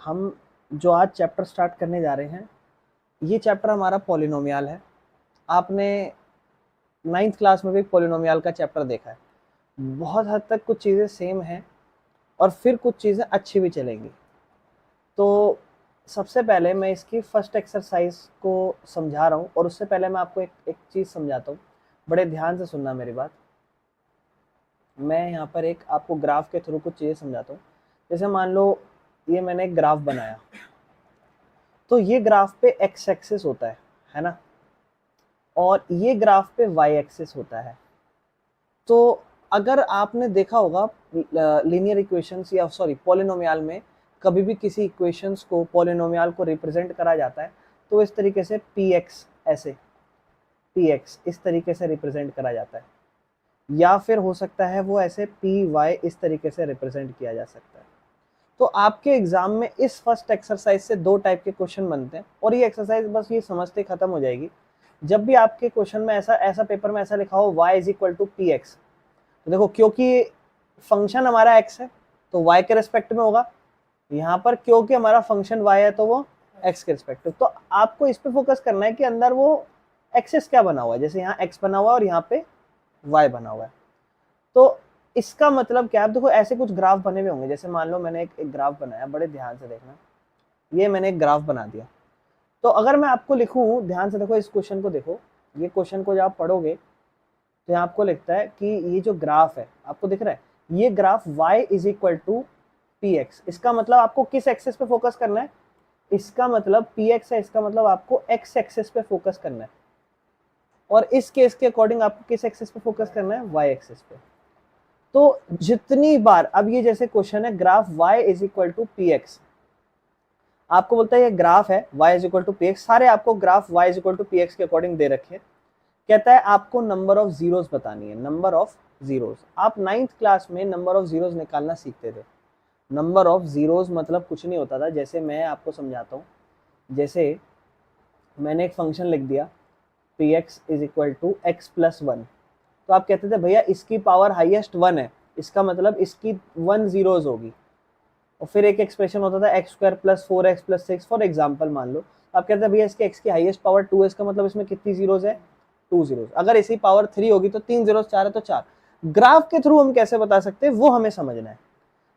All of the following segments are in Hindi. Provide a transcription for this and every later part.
हम जो आज चैप्टर स्टार्ट करने जा रहे हैं, ये चैप्टर हमारा पॉलिनोमियल है। आपने 9th क्लास में भी पॉलिनोमियल का चैप्टर देखा है। बहुत हद तक कुछ चीज़ें सेम हैं और फिर कुछ चीज़ें अच्छी भी चलेंगी। तो सबसे पहले मैं इसकी फर्स्ट एक्सरसाइज को समझा रहा हूँ, और उससे पहले मैं आपको एक चीज़ समझाता हूँ। बड़े ध्यान से सुनना मेरी बात। मैं यहाँ पर एक आपको ग्राफ के थ्रू कुछ चीज़ें समझाता हूँ। जैसे मान लो ये मैंने एक ग्राफ बनाया, तो ये ग्राफ पे एक्स एक्सिस होता है ना, और ये ग्राफ पे वाई एक्सिस होता है। तो अगर आपने देखा होगा लीनियर इक्वेशंस या सॉरी पॉलिनोमियल में कभी भी किसी इक्वेशंस को पॉलिनोमियल को रिप्रेजेंट करा जाता है तो इस तरीके से px ऐसे px इस तरीके से रिप्रेजेंट करा जाता है, या फिर हो सकता है वो ऐसे py इस तरीके से रिप्रेजेंट किया जा सकता है। तो आपके एग्जाम में इस फर्स्ट एक्सरसाइज से दो टाइप के क्वेश्चन बनते हैं, और ये एक्सरसाइज बस ये समझते खत्म हो जाएगी। जब भी आपके क्वेश्चन में ऐसा पेपर में ऐसा लिखा हो y is equal to p x, तो देखो क्योंकि फंक्शन हमारा x है तो y के रिस्पेक्ट में होगा, यहाँ पर क्योंकि हमारा फंक्शन y है तो वो x के रिस्पेक्ट में। तो आपको इस पे फोकस करना है कि अंदर वो एक्सिस क्या बना हुआ है। जैसे यहाँ x बना हुआ है और यहाँ पे y बना हुआ है, तो इसका मतलब क्या है। देखो ऐसे कुछ ग्राफ बने हुए होंगे। जैसे मान लो मैंने एक ग्राफ बनाया, बड़े ध्यान से देखना, ये मैंने एक ग्राफ बना दिया। तो अगर मैं आपको लिखूं, ध्यान से देखो इस क्वेश्चन को, देखो ये क्वेश्चन को जब आप पढ़ोगे तो यहाँ आपको लिखता है कि ये जो ग्राफ है आपको दिख रहा है, ये graph y is equal to p x. इसका मतलब आपको किस एक्सिस पे फोकस करना है, इसका मतलब पी एक्स है, इसका मतलब आपको x एक्सिस पे फोकस करना है, और इस केस के अकॉर्डिंग आपको किस एक्सिस पे फोकस करना है, y एक्सिस पे। तो जितनी बार, अब ये जैसे क्वेश्चन है graph y is equal to p x, आपको बोलता है ये ग्राफ है y is equal to p x, सारे आपको graph y is equal to p x के अकॉर्डिंग दे रखे हैं। कहता है आपको नंबर ऑफ जीरोस बतानी है, नंबर ऑफ जीरोस। आप 9th क्लास में नंबर ऑफ जीरोस निकालना सीखते थे। नंबर ऑफ जीरोस मतलब कुछ नहीं होता था। जैसे मैं आपको समझाता हूँ, जैसे मैंने एक फंक्शन लिख दिया p x is equal to x plus one, तो आप कहते थे भैया इसकी पावर हाईएस्ट 1 है, इसका मतलब इसकी 1 जीरोस होगी। और फिर एक एक्सप्रेशन होता था x square plus 4x plus 6, for example मान लो आप कहते हैं भैया इसके x की हाईएस्ट पावर 2 है, इसका मतलब इसमें कितनी जीरोस है, 2 जीरोस। अगर इसी पावर 3 होगी तो 3 जीरोस, 4 है तो 4। ग्राफ के थ्रू हम कैसे बता सकते हैं वो हमें समझना है।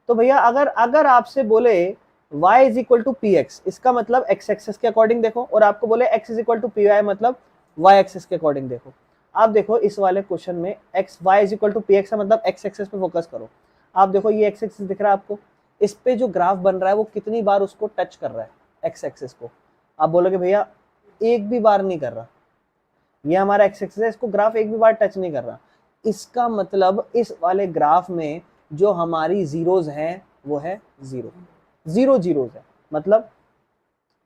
तो भैया अगर आपसे बोले y is equal to p x, इसका मतलब x एक्सिस के अकॉर्डिंग देखो, और आपको बोले x is equal to p y, मतलब y एक्सिस के अकॉर्डिंग देखो। आप देखो इस वाले क्वेश्चन में x y is equal to p x है, मतलब x एक्सिस पे फोकस करो। आप देखो ये x एक्सिस दिख रहा है आपको, इस पे जो ग्राफ बन रहा है वो कितनी बार उसको टच कर रहा है x एक्सिस को। आप बोलोगे भैया एक भी बार नहीं कर रहा, ये हमारा x एक्सिस है, इसको ग्राफ एक भी बार टच नहीं कर रहा। इसका मतलब इस वाले ग्राफ में जो हमारी जीरोज हैं वो है जीरो, जीरो जीरोज है। मतलब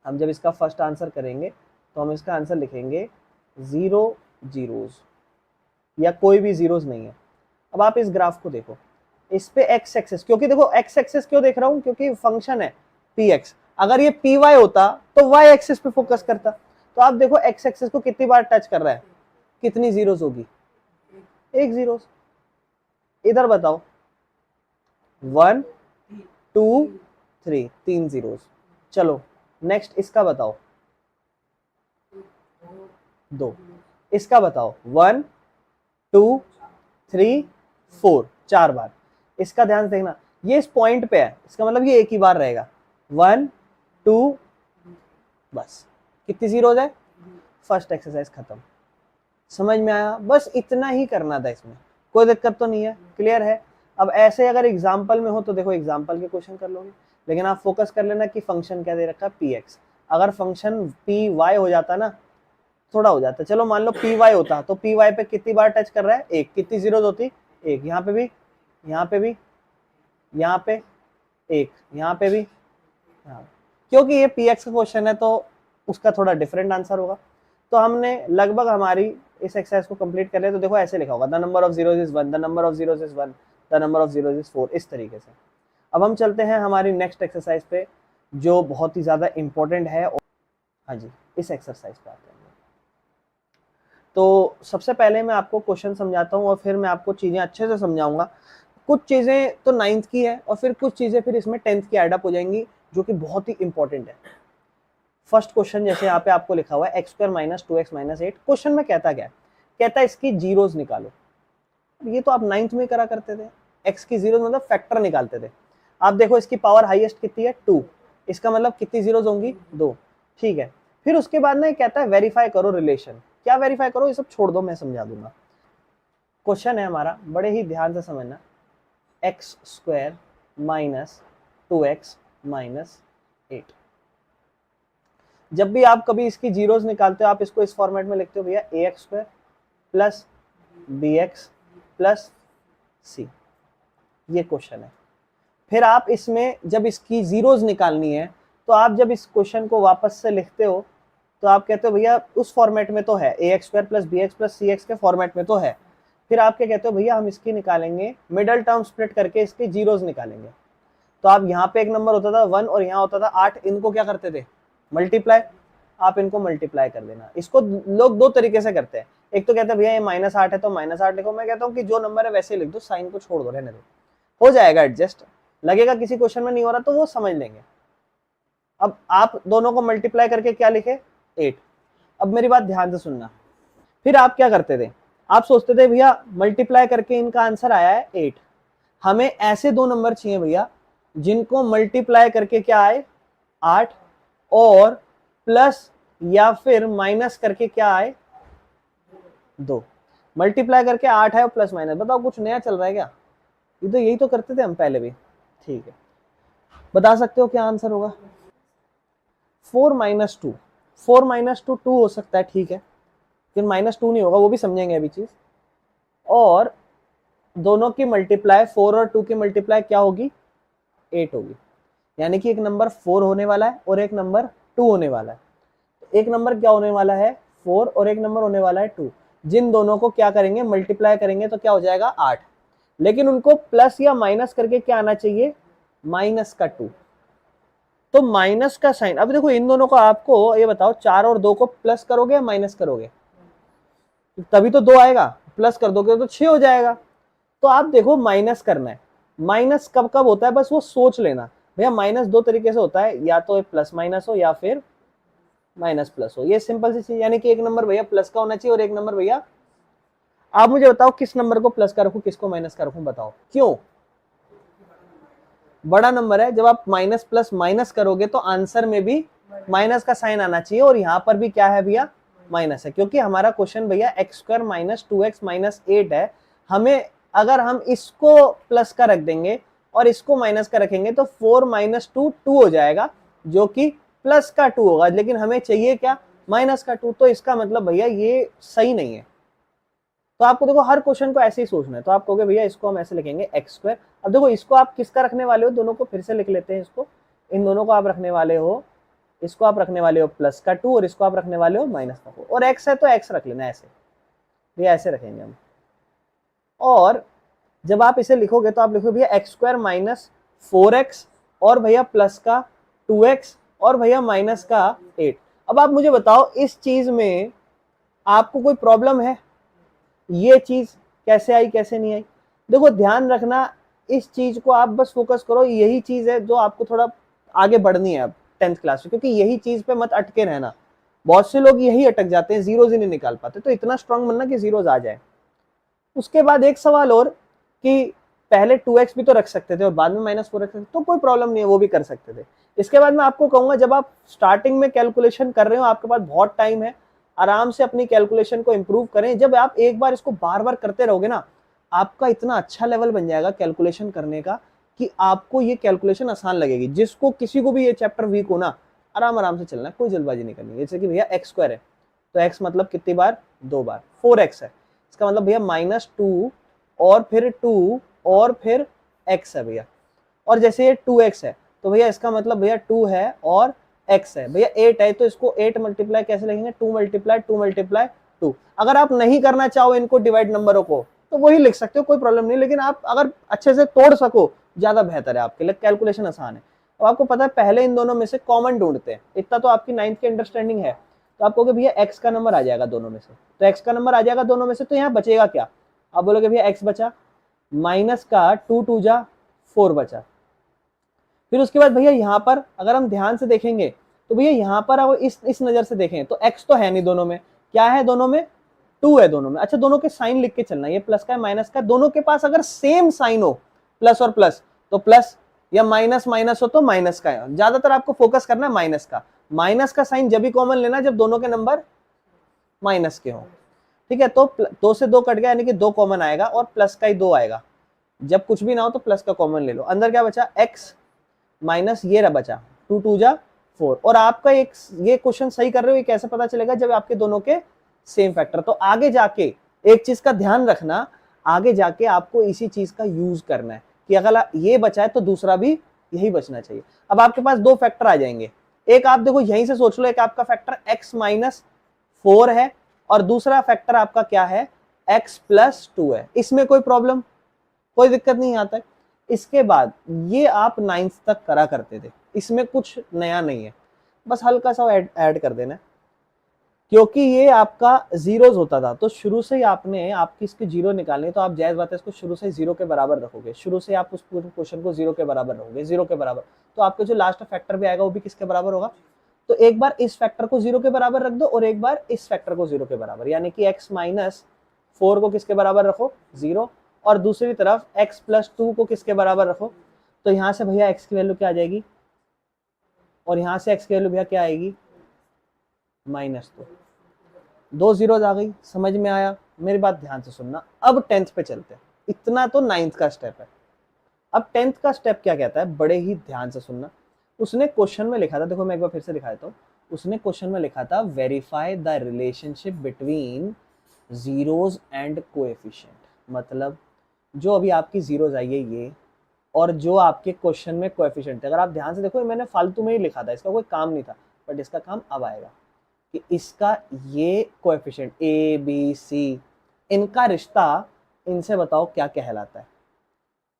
हम जब इसका फर्स्ट आंसर करेंगे तो हम इसका आंसर लिखेंगे जीरो जीरोज, या कोई भी जीरोज नहीं है। अब आप इस ग्राफ को देखो, इस पे x एक्सिस, क्योंकि देखो x एक्सिस क्यों देख रहा हूं, क्योंकि फंक्शन है px। अगर ये py होता तो y एक्सिस पे फोकस करता। तो आप देखो x एक्सिस को कितनी बार टच कर रहा है, कितनी जीरोस होगी, एक जीरोस। इधर बताओ 1 2 3, 3 जीरोस। चलो नेक्स्ट इसका बताओ 2, इसका बताओ 1 2 3 4, 4 बार। इसका ध्यान से देखना, ये इस पॉइंट पे है, इसका मतलब ये एक ही बार रहेगा 1 2, बस। कितनी जीरोस है, फर्स्ट एक्सरसाइज खत्म। समझ में आया, बस इतना ही करना था, इसमें कोई दिक्कत तो नहीं है, क्लियर है। अब ऐसे अगर एग्जाम्पल में हो तो देखो एग्जाम्पल के क्वेश्चन कर लोगे, लेकिन आप फोकस कर लेना कि फंक्शन क्या दे रखा है, पी एक्स। अगर फंक्शन पी वाई हो जाता ना, थोड़ा हो जाता। चलो मान लो पी वाई होता, तो पी वाई पे कितनी बार टच कर रहा है, एक। कितनी जीरोस होती, एक। यहाँ पे भी, यहाँ पे भी, यहाँ पे एक, यहाँ पे भी, हाँ। क्योंकि ये पी एक्स का क्वेश्चन है तो उसका थोड़ा डिफरेंट आंसर होगा। तो हमने लगभग हमारी इस एक्सरसाइज को कंप्लीट कर लिया। तो देखो ऐसे लिखा होगा, the number of zeros is 1, the number of zeros is 1, the number of zeros is 4, इस तरीके से। अब हम चलते हैं हमारी नेक्स्ट एक्सरसाइज पे, जो बहुत ही ज्यादा इंपॉर्टेंट है। हाँ जी, इस एक्सरसाइज पे आते हैं। तो सबसे पहले मैं आपको क्वेश्चन समझाता हूँ और फिर मैं आपको चीजें अच्छे से समझाऊंगा। कुछ चीजें तो 9th की है और फिर कुछ चीजें फिर इसमें 10th की एडअप हो जाएंगी, जो कि बहुत ही इंपॉर्टेंट है। फर्स्ट क्वेश्चन जैसे यहाँ पे आपको लिखा हुआ है x square minus 2x minus 8, question में कहता क्या है, कहता है इसकी जीरोस निकालो। ये तो आप 9th में करा करते थे, x की जीरोस मतलब फैक्टर निकालते थे। आप देखो इसकी पावर हाईएस्ट कितनी है 2, इसका मतलब कितनी जीरोस होंगी 2, ठीक है। फिर उसके बाद ना कहता है वेरीफाई करो रिलेशन। क्या वेरीफाई करो, ये सब छोड़ दो, मैं समझा दूंगा। क्वेश्चन है हमारा, बड़े ही ध्यान से समझना, x square minus 2x minus 8। जब भी आप कभी इसकी जीरोस निकालते हो आप इसको इस फॉर्मेट में लिखते हो भैया ax square plus bx plus c, ये क्वेश्चन है। फिर आप इसमें जब इसकी जीरोस निकालनी है तो आप जब इस क्वेश्चन को वापस से लिखते हो तो आप कहते हो भैया उस फॉर्मेट में तो है, ax square plus bx plus cx के फॉर्मेट में तो है। फिर आप क्या कहते हो, भैया हम इसकी निकालेंगे मिडल टर्म स्प्लिट करके इसकी जीरोस निकालेंगे। तो आप यहाँ पे एक नंबर होता था 1 और यहाँ होता था 8, इनको क्या करते थे मल्टीप्लाई, आप इनको मल्टीप्लाई कर देना। इसको लोग दो तरीके से करते हैं, एक तो कहते हैं भैया ये -8 है तो -8 लिखो। मैं कहता हूँ कि जो नंबर है वैसे लिख दो, साइन को छोड़ दो, रहने दो, हो जाएगा एडजस्ट। लगेगा किसी क्वेश्चन में नहीं हो रहा तो वो समझ लेंगे। अब आप दोनों को मल्टीप्लाई करके क्या लिखे 8। अब मेरी बात ध्यान से सुनना, फिर आप क्या करते थे, आप सोचते थे भैया मल्टीप्लाई करके इनका आंसर आया है 8, हमें ऐसे दो नंबर चाहिए भैया जिनको मल्टीप्लाई करके क्या आए 8 और प्लस या फिर माइनस करके क्या आए 2। मल्टीप्लाई करके 8 है और प्लस माइनस, बताओ कुछ नया चल रहा है क्या, ये तो यही तो करते थे हम पहले भी। ठीक है, बता सकते हो क्या आंसर होगा 4 माइनस 2, 4 माइनस 2 2 हो सकता है, ठीक है, फिर -2 नहीं होगा, वो भी समझेंगे अभी चीज। और दोनों की मल्टीप्लाई 4 और 2 की मल्टीप्लाई क्या होगी 8 होगी, यानी कि एक नंबर 4 होने वाला है और एक नंबर 2 होने वाला है। एक नंबर क्या होने वाला है 4 और एक नंबर होने वाला है 2, जिन दोनों को क्या करेंगे मल्टीप्लाई करेंगे तो क्या हो जाएगा 8, लेकिन उनको प्लस या माइनस करके क्या आना चाहिए माइनस का 2। तो माइनस का साइन, अब देखो इन दोनों को आपको ये बताओ 4 और 2 को प्लस करोगे या माइनस करोगे, तभी तो 2 आएगा, प्लस कर दोगे तो 6 हो जाएगा। तो आप देखो माइनस करना है, माइनस कब कब होता है बस वो सोच लेना भैया, माइनस दो तरीके से होता है, या तो प्लस माइनस हो या फिर माइनस प्लस हो, ये सिंपल सी चीज। यानी कि एक नंबर भैया प्लस का होना चाहिए और एक नंबर भैया, आप मुझे बताओ किस नंबर को प्लस का रखूं किसको माइनस का रखूं, बताओ क्यों, बड़ा नंबर है, जब आप माइनस प्लस माइनस करोगे तो आंसर में भी माइनस का साइन आना चाहिए, और यहाँ पर भी क्या है भैया माइनस है, क्योंकि हमारा क्वेश्चन भैया x square minus 2x minus 8 है। हमें अगर हम इसको प्लस का रख देंगे और इसको माइनस का रखेंगे तो 4 माइनस 2 2 हो जाएगा, जो कि प्लस का 2 होगा, लेकिन हमें चाहिए क्या माइनस का 2, तो इसका मतलब भैया ये सही नहीं है। तो आपको देखो हर क्वेश्चन को ऐसे ही सोचना है, तो आप कहोगे भैया इसको हम ऐसे लिखेंगे एक्स स्क्वायर। अब देखो इसको आप किसका रखने वाले हो, दोनों को फिर से लिख लेते हैं, इसको इन दोनों को आप रखने वाले हो, इसको आप रखने वाले हो प्लस का 2 और इसको आप रखने वाले हो माइनस का 4, और एक्स है तो एक्स रख लेना ऐसे, भैया ऐसे रखेंगे हम। और जब आप इसे लिखोगे तो आप लिखोगे भैया एक्स स्क्वायर माइनस 4x और भैया प्लस का 2x और भैया माइनस का 8। अब आप मुझे बताओ इस चीज में आपको कोई प्रॉब्लम है, ये चीज कैसे आई कैसे नहीं आई। देखो ध्यान रखना, इस चीज को आप बस फोकस करो, यही चीज है जो आपको थोड़ा आगे बढ़नी है अब 10th क्लास में, क्योंकि यही चीज पे मत अटके रहना। बहुत से लोग यही अटक जाते हैं, जीरोज ही नहीं निकाल पाते, तो इतना स्ट्रांग बनना कि जीरोज आ जाए। उसके बाद एक सवाल और कि पहले 2x भी तो रख सकते थे और बाद में -4 रख सकते, तो कोई प्रॉब्लम नहीं है, वो भी कर सकते थे। इसके बाद मैं आपको कहूंगा जब आप स्टार्टिंग में कैलकुलेशन कर रहे हो, आपके पास बहुत टाइम है, आराम से अपनी कैलकुलेशन को इंप्रूव करें। जब आप एक बार इसको बार बार करते रहोगे ना, आपका इतना अच्छा लेवल बन जाएगा कैलकुलेशन करने का कि आपको ये कैलकुलेशन आसान लगेगी। जिसको किसी को भी ये चैप्टर वीक हो ना, आराम आराम से चलना है, कोई जल्दबाजी नहीं करनी। जैसे कि भैया एक्स स्क्वायर है तो एक्स मतलब कितनी बार 2 बार, 4x है, इसका मतलब भैया -2 और फिर 2 और फिर x है भैया। और जैसे ये 2x है तो भैया इसका मतलब भैया 2 है और x है, भैया 8 है तो इसको 8 मल्टीप्लाई कैसे लिखेंगे 2 मल्टीप्लाई 2 मल्टीप्लाई 2। अगर आप नहीं करना चाहो इनको डिवाइड नंबरों को तो वही लिख सकते हो, कोई प्रॉब्लम नहीं, लेकिन आप अगर अच्छे से तोड़ सको ज्यादा बेहतर है आपके लिए, कैलकुलेशन आसान है। अब आपको पता है पहले इन दोनों में से कॉमन ढूंढते हैं, इतना तो आपकी 9th की अंडरस्टैंडिंग है। तो आप कहोगे भैया x का नंबर आ जाएगा दोनों में से, तो x का नंबर आ जाएगा दोनों में से, तो यहाँ बचेगा क्या, आप बोलोगे भैया x बचा, माइनस का 2 2 जा 4 बचा, फिर उसके बाद भैया यहाँ पर अगर हम ध्यान से देखेंगे तो भैया यहाँ पर अब इस नजर से देखें तो x तो है नहीं दोनों में, क्या है दोनों में, 2 है दोनों में। अच्छा दोनों के साइन लिख के चलना, ये प्लस का है माइनस का, दोनों के पास अगर सेम साइन हो प्लस और प्लस तो प्लस, या माइनस माइनस हो तो माइनस का है। ज्यादातर आपको फोकस करना है माइनस का। माइनस का साइन जब भी कॉमन लेना जब दोनों के नंबर माइनस के हो, ठीक है। तो 2 से 2 कट गया यानी कि 2 कॉमन आएगा और प्लस का ही 2 आएगा। जब कुछ भी ना हो तो प्लस का कॉमन ले लो। अंदर क्या बचा, x माइनस ये रहा बचा 2 2 जा 4। और आपका एक ये क्वेश्चन सही कर रहे हो, ये कैसे पता चलेगा, जब आपके दोनों के सेम फैक्टर। तो आगे जाके एक चीज का ध्यान रखना, आगे जाके आपको इसी चीज का यूज करना है कि अगर ये बचा है तो दूसरा भी यही बचना चाहिए। अब आपके पास 2 फैक्टर आ जाएंगे, एक आप देखो यहीं से सोच लो, एक आपका फैक्टर x माइनस 4 है और दूसरा फैक्टर आपका क्या है, x प्लस 2 है। इसमें कोई प्रॉब्लम, कोई दिक्कत नहीं आता है। इसके बाद ये आप 9th तक करा करते थे, इसमें कुछ नया नहीं है, बस हल्का सा ऐड कर देना। क्योंकि ये आपका जीरोस होता था तो शुरू से ही आपने आपकी इसके जीरो निकालने, तो आप जायज बात है इसको शुरू से जीरो के बराबर रखोगे, शुरू से आप उस पूरे क्वेश्चन को जीरो के बराबर रखोगे, जीरो के बराबर, तो आपके जो लास्ट फैक्टर भी आएगा वो भी किसके बराबर होगा। तो एक बार इस फैक्टर को जीरो के बराबर रख दो और एक बार इस फैक्टर को जीरो के बराबर, यानी कि x माइनस 4 को किसके बराबर रखो, जीरो, और दूसरी तरफ x प्लस 2 को किसके बराबर रखो। तो यहां से भैया x की वैल्यू क्या आ जाएगी और यहां से x की वैल्यू भैया क्या आएगी, -2। 2 जीरोज आ गई, समझ में आया। मेरी बात ध्यान से सुनना। अब 10th पे चलते हैं, इतना तो 9th का स्टेप है। अब 10th का स्टेप क्या कहता है, बड़े ही ध्यान से सुनना। उसने क्वेश्चन में लिखा था, देखो मैं एक बार फिर से दिखा देता हूँ। उसने क्वेश्चन में लिखा था verify the relationship between zeros and coefficient, मतलब जो अभी आपकी जीरोज आई है ये, और जो आपके क्वेश्चन में कोएफिशिएंट थे। अगर आप ध्यान से देखो, मैंने फालतू में ही लिखा था, इसका कोई काम नहीं था, बट इसका काम अब आएगा कि इसका ये कोएफिशिएंट ए बी सी, इनका रिश्ता, इनसे बताओ क्या कहलाता है।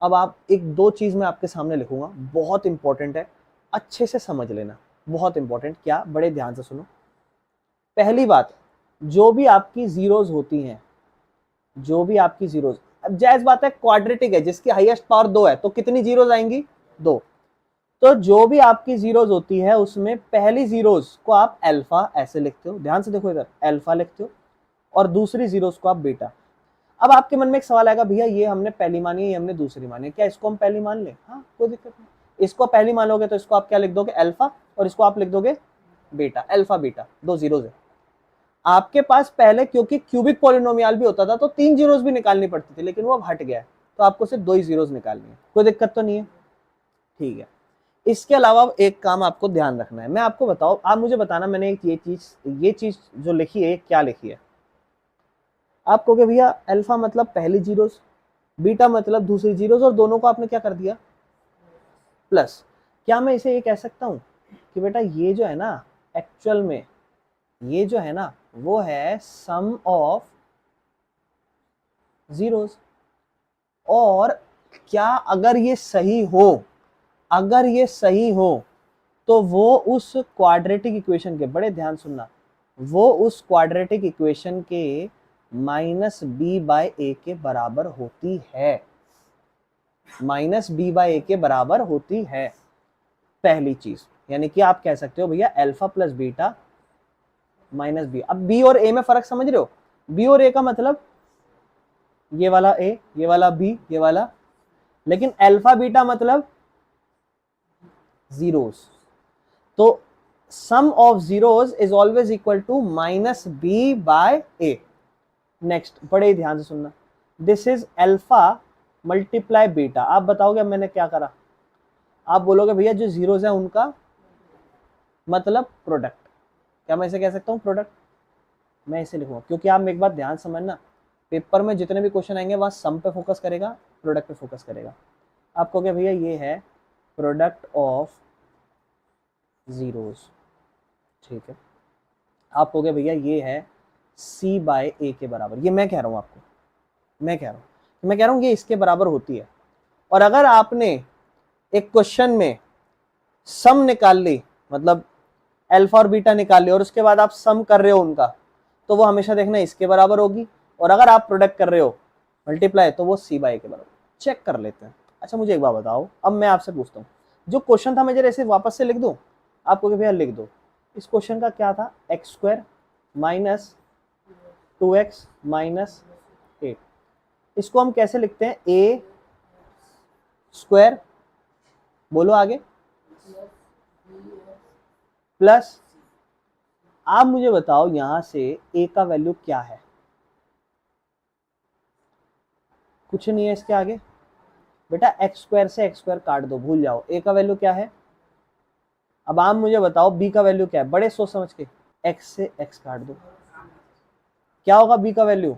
अब आप एक 2 चीज मैं आपके सामने लिखूंगा, बहुत इंपॉर्टेंट है, अच्छे से समझ लेना, बहुत इंपॉर्टेंट। क्या, बड़े ध्यान से सुनो। पहली बात, जो भी आपकी जीरोज होती हैं, जो भी आपकी जीरोज, अब जायज बात है क्वाड्रेटिक है, जिसकी हाईएस्ट पावर 2 है, तो कितनी जीरोज आएंगी, 2। तो जो भी आपकी जीरोज होती है उसमें पहली जीरोज को आप अल्फा ऐसे लिखते हो, ध्यान से देखो इधर अल्फा लिखते हो, और दूसरी जीरोज को आप बीटा। अब आपके मन में एक सवाल आएगा, भैया ये हमने पहली मानी है, ये हमने दूसरी मानी है, क्या इसको हम पहली मान लें। हाँ कोई दिक्कत नहीं, इसको पहली मान लोगे तो इसको आप क्या लिख दोगे, अल्फा, और इसको आप लिख दोगे बीटा। अल्फा बीटा 2 जीरोज है आपके पास। पहले क्योंकि क्यूबिक पॉलिनोमियल भी होता था तो 3 जीरोज भी निकालनी पड़ती थी, लेकिन वो अब हट गया है, तो आपको सिर्फ 2 ही जीरोज निकालनी है। कोई दिक्कत तो नहीं है, ठीक है। इसके अलावा एक काम आपको ध्यान रखना है, मैं आपको बताऊं, आप मुझे बताना मैंने ये चीज जो लिखी है क्या लिखी है। आप कहोगे भैया अल्फा मतलब पहली जीरोस, बीटा मतलब दूसरी जीरोस, और दोनों को आपने क्या कर दिया, प्लस। क्या मैं इसे ये कह सकता हूं कि बेटा ये जो है ना, एक्चुअल में ये जो है ना वो है सम ऑफ जीरोस। और क्या अगर ये सही हो, अगर ये सही हो तो वो उस क्वाड्रेटिक इक्वेशन के, बड़े ध्यान सुनना, वो उस क्वाड्रेटिक इक्वेशन के -b/a के बराबर होती है, -b/a के बराबर होती है, पहली चीज। यानी कि आप कह सकते हो भैया alpha plus beta minus b. अब बी और ए में फर्क समझ रहे हो, बी और ए का मतलब ये वाला ए, ये वाला बी, ये वाला, लेकिन अल्फा बीटा मतलब जीरोस। तो sum of zeros is always equal to -b/a। Next, बड़े ध्यान से सुनना, this is alpha multiply beta. आप बताओगे मैंने क्या करा, आप बोलोगे भैया जो जीरोस है उनका मतलब प्रोडक्ट। क्या मैं इसे कह सकता हूं प्रोडक्ट, मैं इसे लिखूंगा, क्योंकि आप एक बात ध्यान समझना, पेपर में जितने भी क्वेश्चन आएंगे वहां सम पे फोकस करेगा, प्रोडक्ट पे फोकस करेगा। आप कहोगे भैया ये है प्रोडक्ट ऑफ जीरोस, ठीक है। आप कहोगे भैया ये है c/a के बराबर, ये मैं कह रहा हूं आपको, मैं कह रहा हूं ये इसके बराबर होती है। और अगर आपने एक क्वेश्चन में सम निकाल ली, मतलब अल्फा और बीटा निकाल ली, और उसके बाद आप सम कर रहे हो उनका, तो वो हमेशा देखना इसके बराबर होगी। और अगर आप प्रोडक्ट कर रहे हो मल्टीप्लाई, तो वो c/a के बराबर। चेक कर लेते हैं। अच्छा मुझे एक बात बताओ, अब मैं आपसे पूछता हूँ, जो क्वेश्चन था मैं जरा ऐसे वापस से लिख दूं आपको कि भैया लिख दो। इस क्वेश्चन का क्या था, x square minus 2x minus 8। इसको हम कैसे लिखते हैं, ए स्क्वायर, बोलो आगे, प्लस, आप मुझे बताओ यहां से ए का वैल्यू क्या है, कुछ नहीं है इसके आगे बेटा, एक्स स्क्वायर से एक्स स्क्वायर काट दो, भूल जाओ। ए का वैल्यू क्या है, अब आप मुझे बताओ बी का वैल्यू क्या है, बड़े सोच समझ के, एक्स से एक्स काट दो, क्या होगा बी का वैल्यू,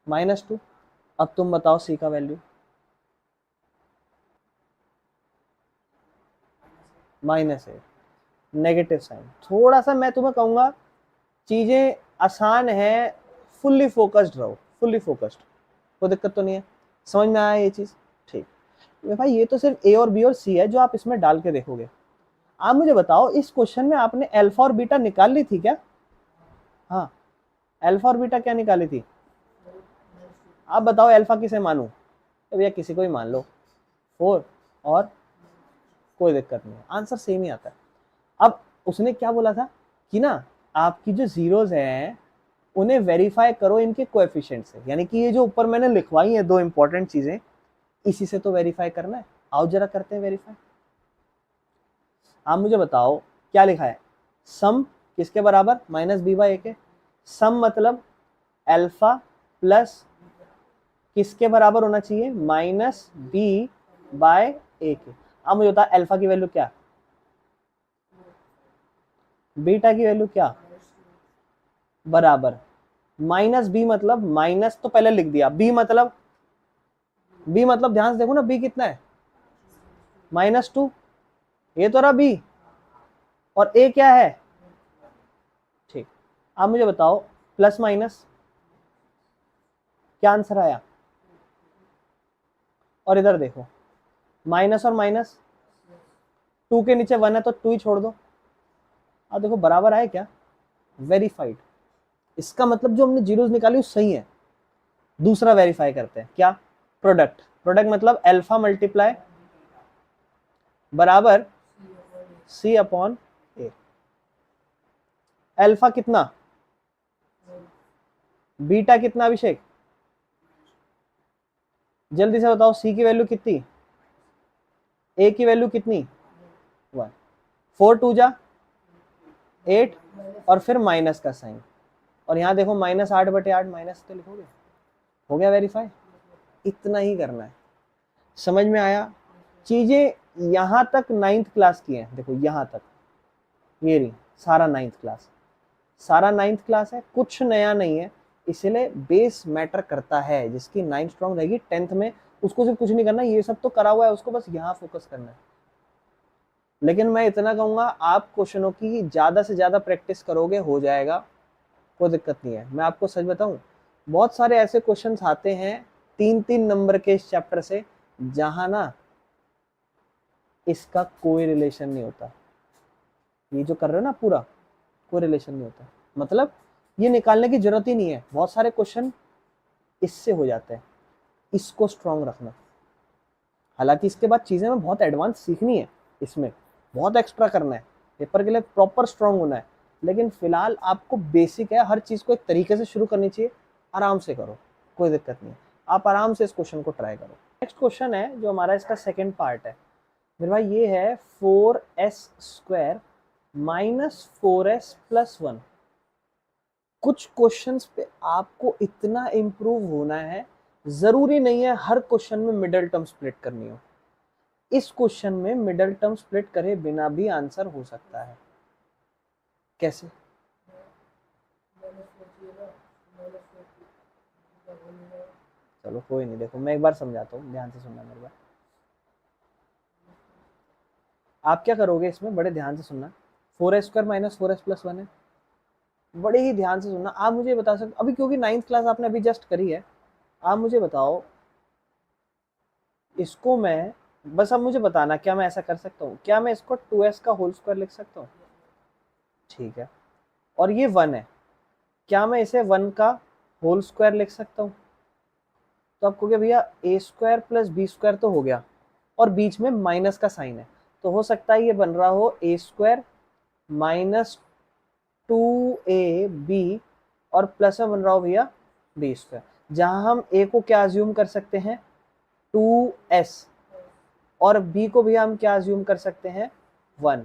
-2। अब तुम बताओ सी का वैल्यू, -8, नेगेटिव साइन। थोड़ा सा मैं तुम्हें कहूंगा चीजें आसान है, फुल्ली फोकस्ड रहो, फुल्ली फोकस्ड, कोई दिक्कत तो नहीं है, समझ में आया ये चीज, ठीक। भाई ये तो सिर्फ ए और बी और सी है जो आप इसमें डाल के देखोगे। आप मुझे बताओ इस क्वेश्चन में आपने अल्फा और बीटा निकाल ली थी क्या, हाँ अल्फा और बीटा क्या निकाली थी, आप बताओ अल्फा किसे मानूं, तो भैया किसी को ही मान लो, 4, और कोई दिक्कत नहीं है, आंसर सेम ही आता है। अब उसने क्या बोला था कि ना आपकी जो जीरोज हैं उन्हें वेरीफाई करो इनके कोएफिशिएंट से, यानी कि ये जो ऊपर मैंने लिखवाई है 2 इंपॉर्टेंट चीजें, इसी से तो वेरीफाई करना है। आओ जरा करते हैं वेरीफाई। आप मुझे बताओ क्या लिखा है, सम किसके बराबर, -b/a के, सम मतलब अल्फा प्लस किसके बराबर होना चाहिए, -b/a के। अब मुझे बता अल्फा की वैल्यू क्या, बीटा की वैल्यू क्या, बराबर, -b मतलब माइनस तो पहले लिख दिया, b मतलब ध्यान से देखो ना b कितना है, -2, ये तो रहा b, और a क्या है, ठीक। आप मुझे बताओ प्लस माइनस क्या आंसर आया, और इधर देखो माइनस और माइनस, 2 के नीचे 1 है तो 2 ही छोड़ दो, अब देखो बराबर आए क्या, वेरीफाइड। इसका मतलब जो हमने जीरोस निकाली वो सही है। दूसरा वेरीफाई करते हैं, क्या, प्रोडक्ट, मतलब अल्फा मल्टीप्लाई बराबर c/a, अल्फा कितना, बीटा कितना, अभिषेक जल्दी से बताओ, सी की वैल्यू कितनी, ए की वैल्यू कितनी, 1, 4 2 जा 8, और फिर माइनस का साइन, और यहां देखो -8/8, माइनस तो लिखोगे, हो गया वेरीफाई। इतना ही करना है, समझ में आया। चीजें यहां तक 9th क्लास की हैं, देखो यहां तक, ये रही सारा 9th क्लास, सारा 9th क्लास है, कुछ नया नहीं है, इसलिए बेस मैटर करता है। जिसकी 9th स्ट्रॉन्ग रहेगी 10th में उसको सिर्फ कुछ नहीं करना, ये सब तो करा हुआ है, उसको बस यहाँ फोकस करना है। लेकिन मैं इतना कहूंगा आप क्वेश्चनों की ज्यादा से ज्यादा प्रैक्टिस करोगे हो जाएगा, कोई दिक्कत नहीं है। मैं आपको सच बताऊं, बहुत सारे ऐसे क्वेश्चन आते हैं 3-3 नंबर के इस चैप्टर से, जहां ना इसका कोई रिलेशन नहीं होता, ये जो कर रहे हो ना पूरा, कोई रिलेशन नहीं होता, मतलब ये निकालने की जरूरत ही नहीं है, बहुत सारे क्वेश्चन इससे हो जाते हैं। इसको स्ट्रॉन्ग रखना, हालांकि इसके बाद चीजें में बहुत एडवांस सीखनी है, इसमें बहुत एक्स्ट्रा करना है, पेपर के लिए प्रॉपर स्ट्रॉन्ग होना है, लेकिन फिलहाल आपको बेसिक है, हर चीज को एक तरीके से शुरू करनी चाहिए, आराम से करो, कोई दिक्कत नहीं है, आप आराम से इस क्वेश्चन को ट्राई करो। नेक्स्ट क्वेश्चन है जो हमारा इसका सेकेंड पार्ट है मेरे भाई, ये है 4s² -4s + 1। कुछ क्वेश्चंस पे आपको इतना इंप्रूव होना है, जरूरी नहीं है हर क्वेश्चन में मिडिल टर्म स्प्लिट करनी हो, इस क्वेश्चन में मिडिल टर्म स्प्लिट करे बिना भी आंसर हो सकता है। कैसे, चलो कोई नहीं, देखो मैं एक बार समझाता हूँ, ध्यान से सुनना मेरे बात। आप क्या करोगे इसमें, बड़े ध्यान से सुनना, 4s² -4s + 1 है, बड़े ही ध्यान से सुनना। आप मुझे बता सकते अभी, क्योंकि 9th क्लास आपने अभी जस्ट करी है, आप मुझे बताओ इसको मैं, बस अब मुझे बताना क्या मैं ऐसा कर सकता हूँ, क्या मैं इसको 2s का होल स्क्वायर लिख सकता हूँ, ठीक है, और ये 1 है, क्या मैं इसे 1 का होल स्क्वायर लिख सकता हूँ, तो आप कहोगे भैया a² + b² तो हो गया, और बीच में माइनस का साइन है, तो हो सकता है ये बन रहा हो ए स्क्वायर माइनस 2ab और प्लस में बन रहा हो भैया बी स्क्वायर, जहां हम a को क्या अज्यूम कर सकते हैं 2s और b को भी हम क्या अज्यूम कर सकते हैं 1।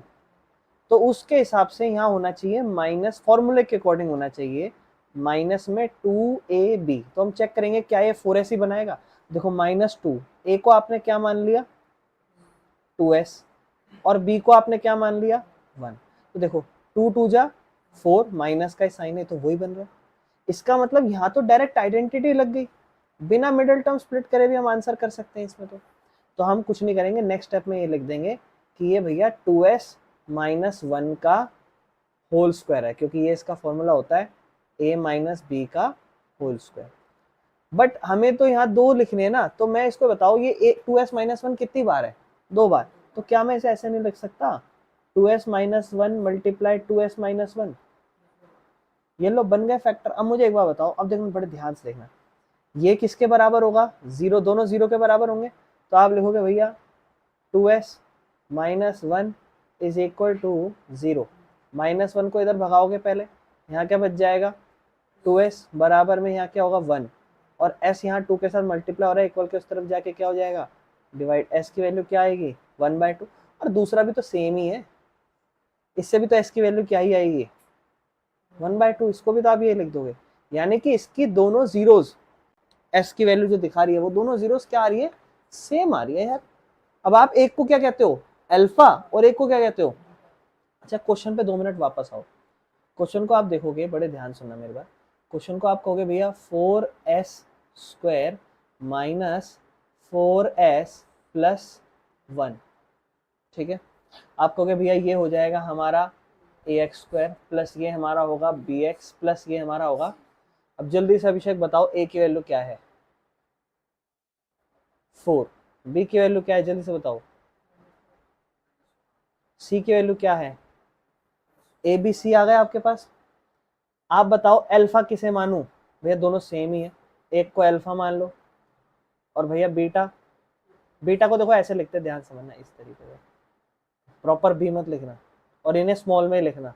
तो उसके हिसाब से यहाँ होना चाहिए माइनस, फॉर्मूले के अकॉर्डिंग होना चाहिए माइनस में 2ab। तो हम चेक करेंगे क्या ये 4s ही बनाएगा। देखो माइनस 2, a को आपने क्या मान लिया 2s और b को आपने क्या मान लिया 1। तो देखो 2 2 जा 4, माइनस का साइन है तो वही बन रहा है। इसका मतलब यहाँ तो डायरेक्ट आइडेंटिटी लग गई, बिना मिडिल टर्म स्प्लिट करे भी हम आंसर कर सकते हैं इसमें। तो हम कुछ नहीं करेंगे, नेक्स्ट स्टेप में ये लिख देंगे कि ये भैया 2s माइनस 1 का होल स्क्वायर है, क्योंकि ये इसका फॉर्मूला होता है a माइनस बी का होल स्क्वायर। बट हमें तो यहाँ 2 लिखने हैं ना, तो मैं इसको बताऊँ ये 2s माइनस 1 कितनी बार है 2 बार, तो क्या मैं इसे ऐसे नहीं लिख सकता 2s minus 1 multiply 2s minus 1। ये लो बन गए फैक्टर। अब मुझे एक बार बताओ, अब देखो बड़े ध्यान से देखना, ये किसके बराबर होगा 0, दोनों 0 के बराबर होंगे। तो आप लिखोगे भैया 2s minus 1 is equal to 0, minus 1 को इधर भगाओगे पहले, यहाँ क्या बच जाएगा 2s बराबर में यहाँ क्या होगा 1 और s यहाँ 2 के साथ मल्टीप्लाई हो रहा है, इक्वल के उस तरफ जाके क्या हो जाएगा डिवाइड, s की वैल्यू क्या आएगी 1/2। और दूसरा भी तो सेम ही है, इससे भी तो s की वैल्यू क्या ही आएगी 1/2, इसको भी तो आप ये लिख दोगे। यानी कि इसकी दोनों जीरोज, s की वैल्यू जो दिखा रही है वो दोनों जीरोज क्या आ रही है सेम आ रही है यार। अब आप एक को क्या कहते हो अल्फा और एक को क्या कहते हो। अच्छा क्वेश्चन पे 2 मिनट वापस आओ। क्वेश्चन को आप देखोगे, बड़े ध्यान सुनना मेरी बात। क्वेश्चन को आप कहोगे भैया 4s square minus 4s plus 1, ठीक है। आप कहोगे भैया ये हो जाएगा हमारा ax स्क्वायर प्लस ये हमारा होगा bx प्लस ये हमारा होगा। अब जल्दी से अभिषेक बताओ a की वैल्यू क्या है 4, b की वैल्यू क्या है जल्दी से बताओ, c की वैल्यू क्या है, a b c आ गया आपके पास। आप बताओ अल्फा किसे मानूं, भैया दोनों सेम ही है, एक को अल्फा मान लो और भैया बीटा, बीटा को देखो ऐसे लिखते, ध्यान समझना इस तरीके से, प्रॉपर भी मत लिखना और इन्हें स्मॉल में ही लिखना।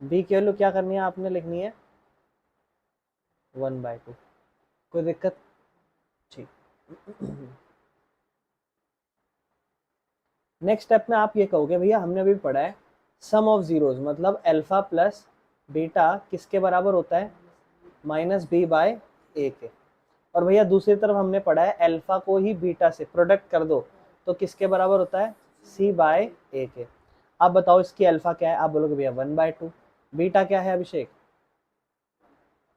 बी की वैल्यू क्या करनी है आपने लिखनी है 1/2, कोई दिक्कत, ठीक। नेक्स्ट स्टेप में आप ये कहोगे भैया हमने अभी पढ़ा है सम ऑफ जीरोज, मतलब अल्फा प्लस बीटा किसके बराबर होता है माइनस बी बाय ए के। और भैया दूसरी तरफ हमने पढ़ा है अल्फा को ही बीटा से प्रोडक्ट कर दो तो किसके बराबर होता है सी बाय ए के। आप बताओ इसकी अल्फा क्या है, आप बोलोगे भैया 1/2, बीटा क्या है अभिषेक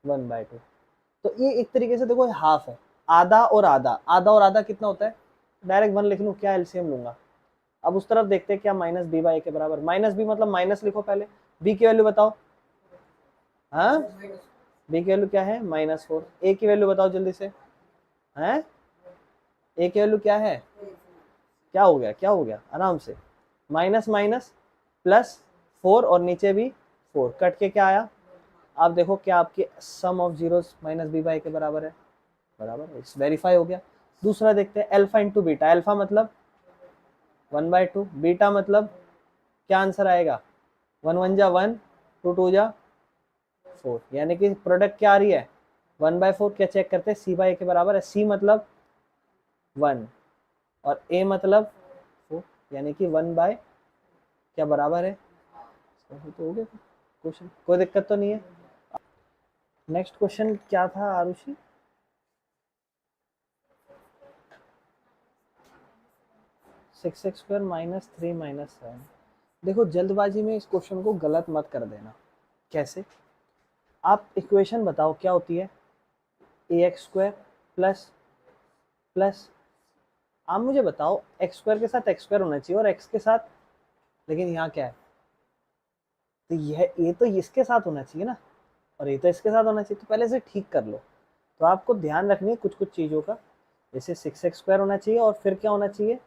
1/2। तो ये एक तरीके से देखो हाफ है, आधा और आधा, आधा और आधा कितना होता है, डायरेक्ट 1 लिख लूँ, क्या एलसीएम लूंगा। अब उस तरफ देखते हैं क्या माइनस बी बाई ए के बराबर, माइनस बी मतलब माइनस लिखो पहले, बी की वैल्यू बताओ, हाँ बी की वैल्यू क्या है -4, ए की वैल्यू बताओ जल्दी से, हैं ए की वैल्यू क्या है, क्या हो गया क्या हो गया आराम से, माइनस माइनस प्लस 4 और नीचे भी 4 कट के क्या आया, आप देखो क्या आपकी sum of zeros minus b by के बराबर है, बराबर है, वेरीफाई हो गया। दूसरा देखते हैं अल्फा इंटू बीटा, अल्फा मतलब 1/2, बीटा मतलब क्या आंसर आएगा 1 1 जा 1, 2 2 जा 4, यानी कि प्रोडक्ट क्या आ रही है 1/4। क्या चेक करते हैं सी बाई ए के बराबर है, सी मतलब 1 और ए मतलब 4, यानी कि 1 बाय क्या बराबर है, तो हो गया क्वेश्चन, कोई दिक्कत तो नहीं है। नेक्स्ट क्वेश्चन क्या था Arushi, six x square minus 3 minus 7। देखो जल्दबाजी में इस क्वेश्चन को गलत मत कर देना। कैसे, आप इक्वेशन बताओ क्या होती है ए एक्स स्क्वायर प्लस प्लस, आप मुझे बताओ एक्स स्क्वायर के साथ एक्स स्क्वायर होना चाहिए और एक्स के साथ, लेकिन यहाँ क्या है, तो ये तो इसके साथ होना चाहिए ना और ये तो इसके साथ होना चाहिए, तो पहले से ठीक कर लो। तो आपको ध्यान रखनी है कुछ कुछ चीज़ों का, जैसे 6x² होना चाहिए और फिर क्या होना चाहिए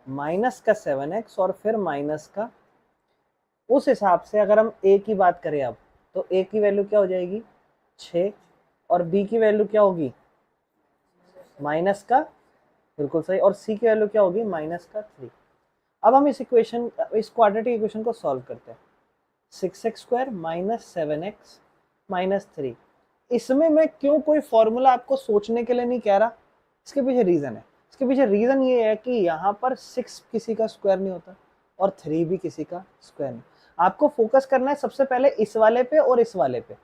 माइनस का 7x और फिर माइनस का, उस हिसाब से अगर हम a की बात करें अब तो a की वैल्यू क्या हो जाएगी 6 और b की वैल्यू क्या होगी माइनस का बिल्कुल सही। और c की वैल्यू क्या होगी, माइनस का 3। अब हम इस इक्वेशन, इस क्वाड्रेटिक इक्वेशन को सॉल्व करते हैं। 6x² minus 7x minus 3। इसमें मैं क्यों कोई फॉर्मूला आपको सोचने के लिए नहीं कह रहा, इसके पीछे रीजन है। इसके पीछे रीजन ये है कि यहाँ पर 6 किसी का स्क्वायर नहीं होता और 3 भी किसी का स्क्वायर नहीं। आपको फोकस करना है सबसे पहले इस वाले पे और इस वाले पे,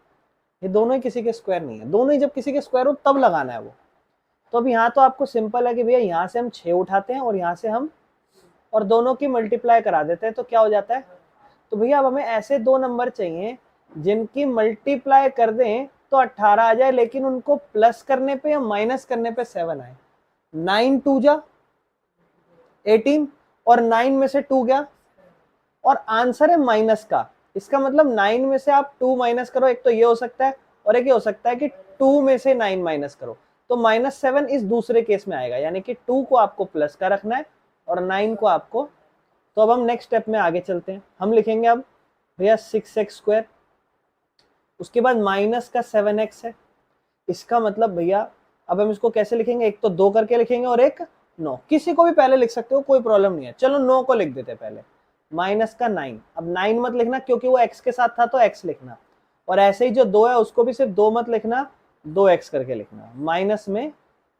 ये दोनों ही किसी के स्क्वायर नहीं है। दोनों ही जब किसी के स्क्वायर हो तब लगाना है वो। तो अब यहाँ तो आपको सिंपल है कि भैया यहाँ से हम 6 उठाते हैं और यहाँ से हम और दोनों की मल्टीप्लाई करा देते हैं, तो क्या हो जाता है। तो भैया अब हमें ऐसे दो नंबर चाहिए जिनकी मल्टीप्लाई कर दें तो 18 आ जाए, लेकिन उनको प्लस करने पे या माइनस करने पे 7 आए। 9 2 जा 18 और 9 में से 2 गया और आंसर है माइनस का। इसका मतलब 9 में से आप 2 माइनस करो, एक तो ये हो सकता है और एक ये हो सकता है कि 2 में से 9 माइनस करो, तो -7 इस दूसरे केस में आएगा, यानी कि 2 को आपको प्लस का रखना है और 9 को आपको। तो अब हम नेक्स्ट स्टेप में आगे चलते हैं। हम लिखेंगे अब भैया 6x², उसके बाद माइनस का 7x है। इसका मतलब भैया अब हम इसको कैसे लिखेंगे, एक तो 2 करके लिखेंगे और एक 9। किसी को भी पहले लिख सकते हो, कोई प्रॉब्लम नहीं है। चलो 9 को लिख देते हैं पहले, माइनस का 9। अब 9 मत लिखना क्योंकि वो x के साथ था तो x लिखना, और ऐसे ही जो 2 है उसको भी सिर्फ 2 मत लिखना, 2x करके लिखना, माइनस में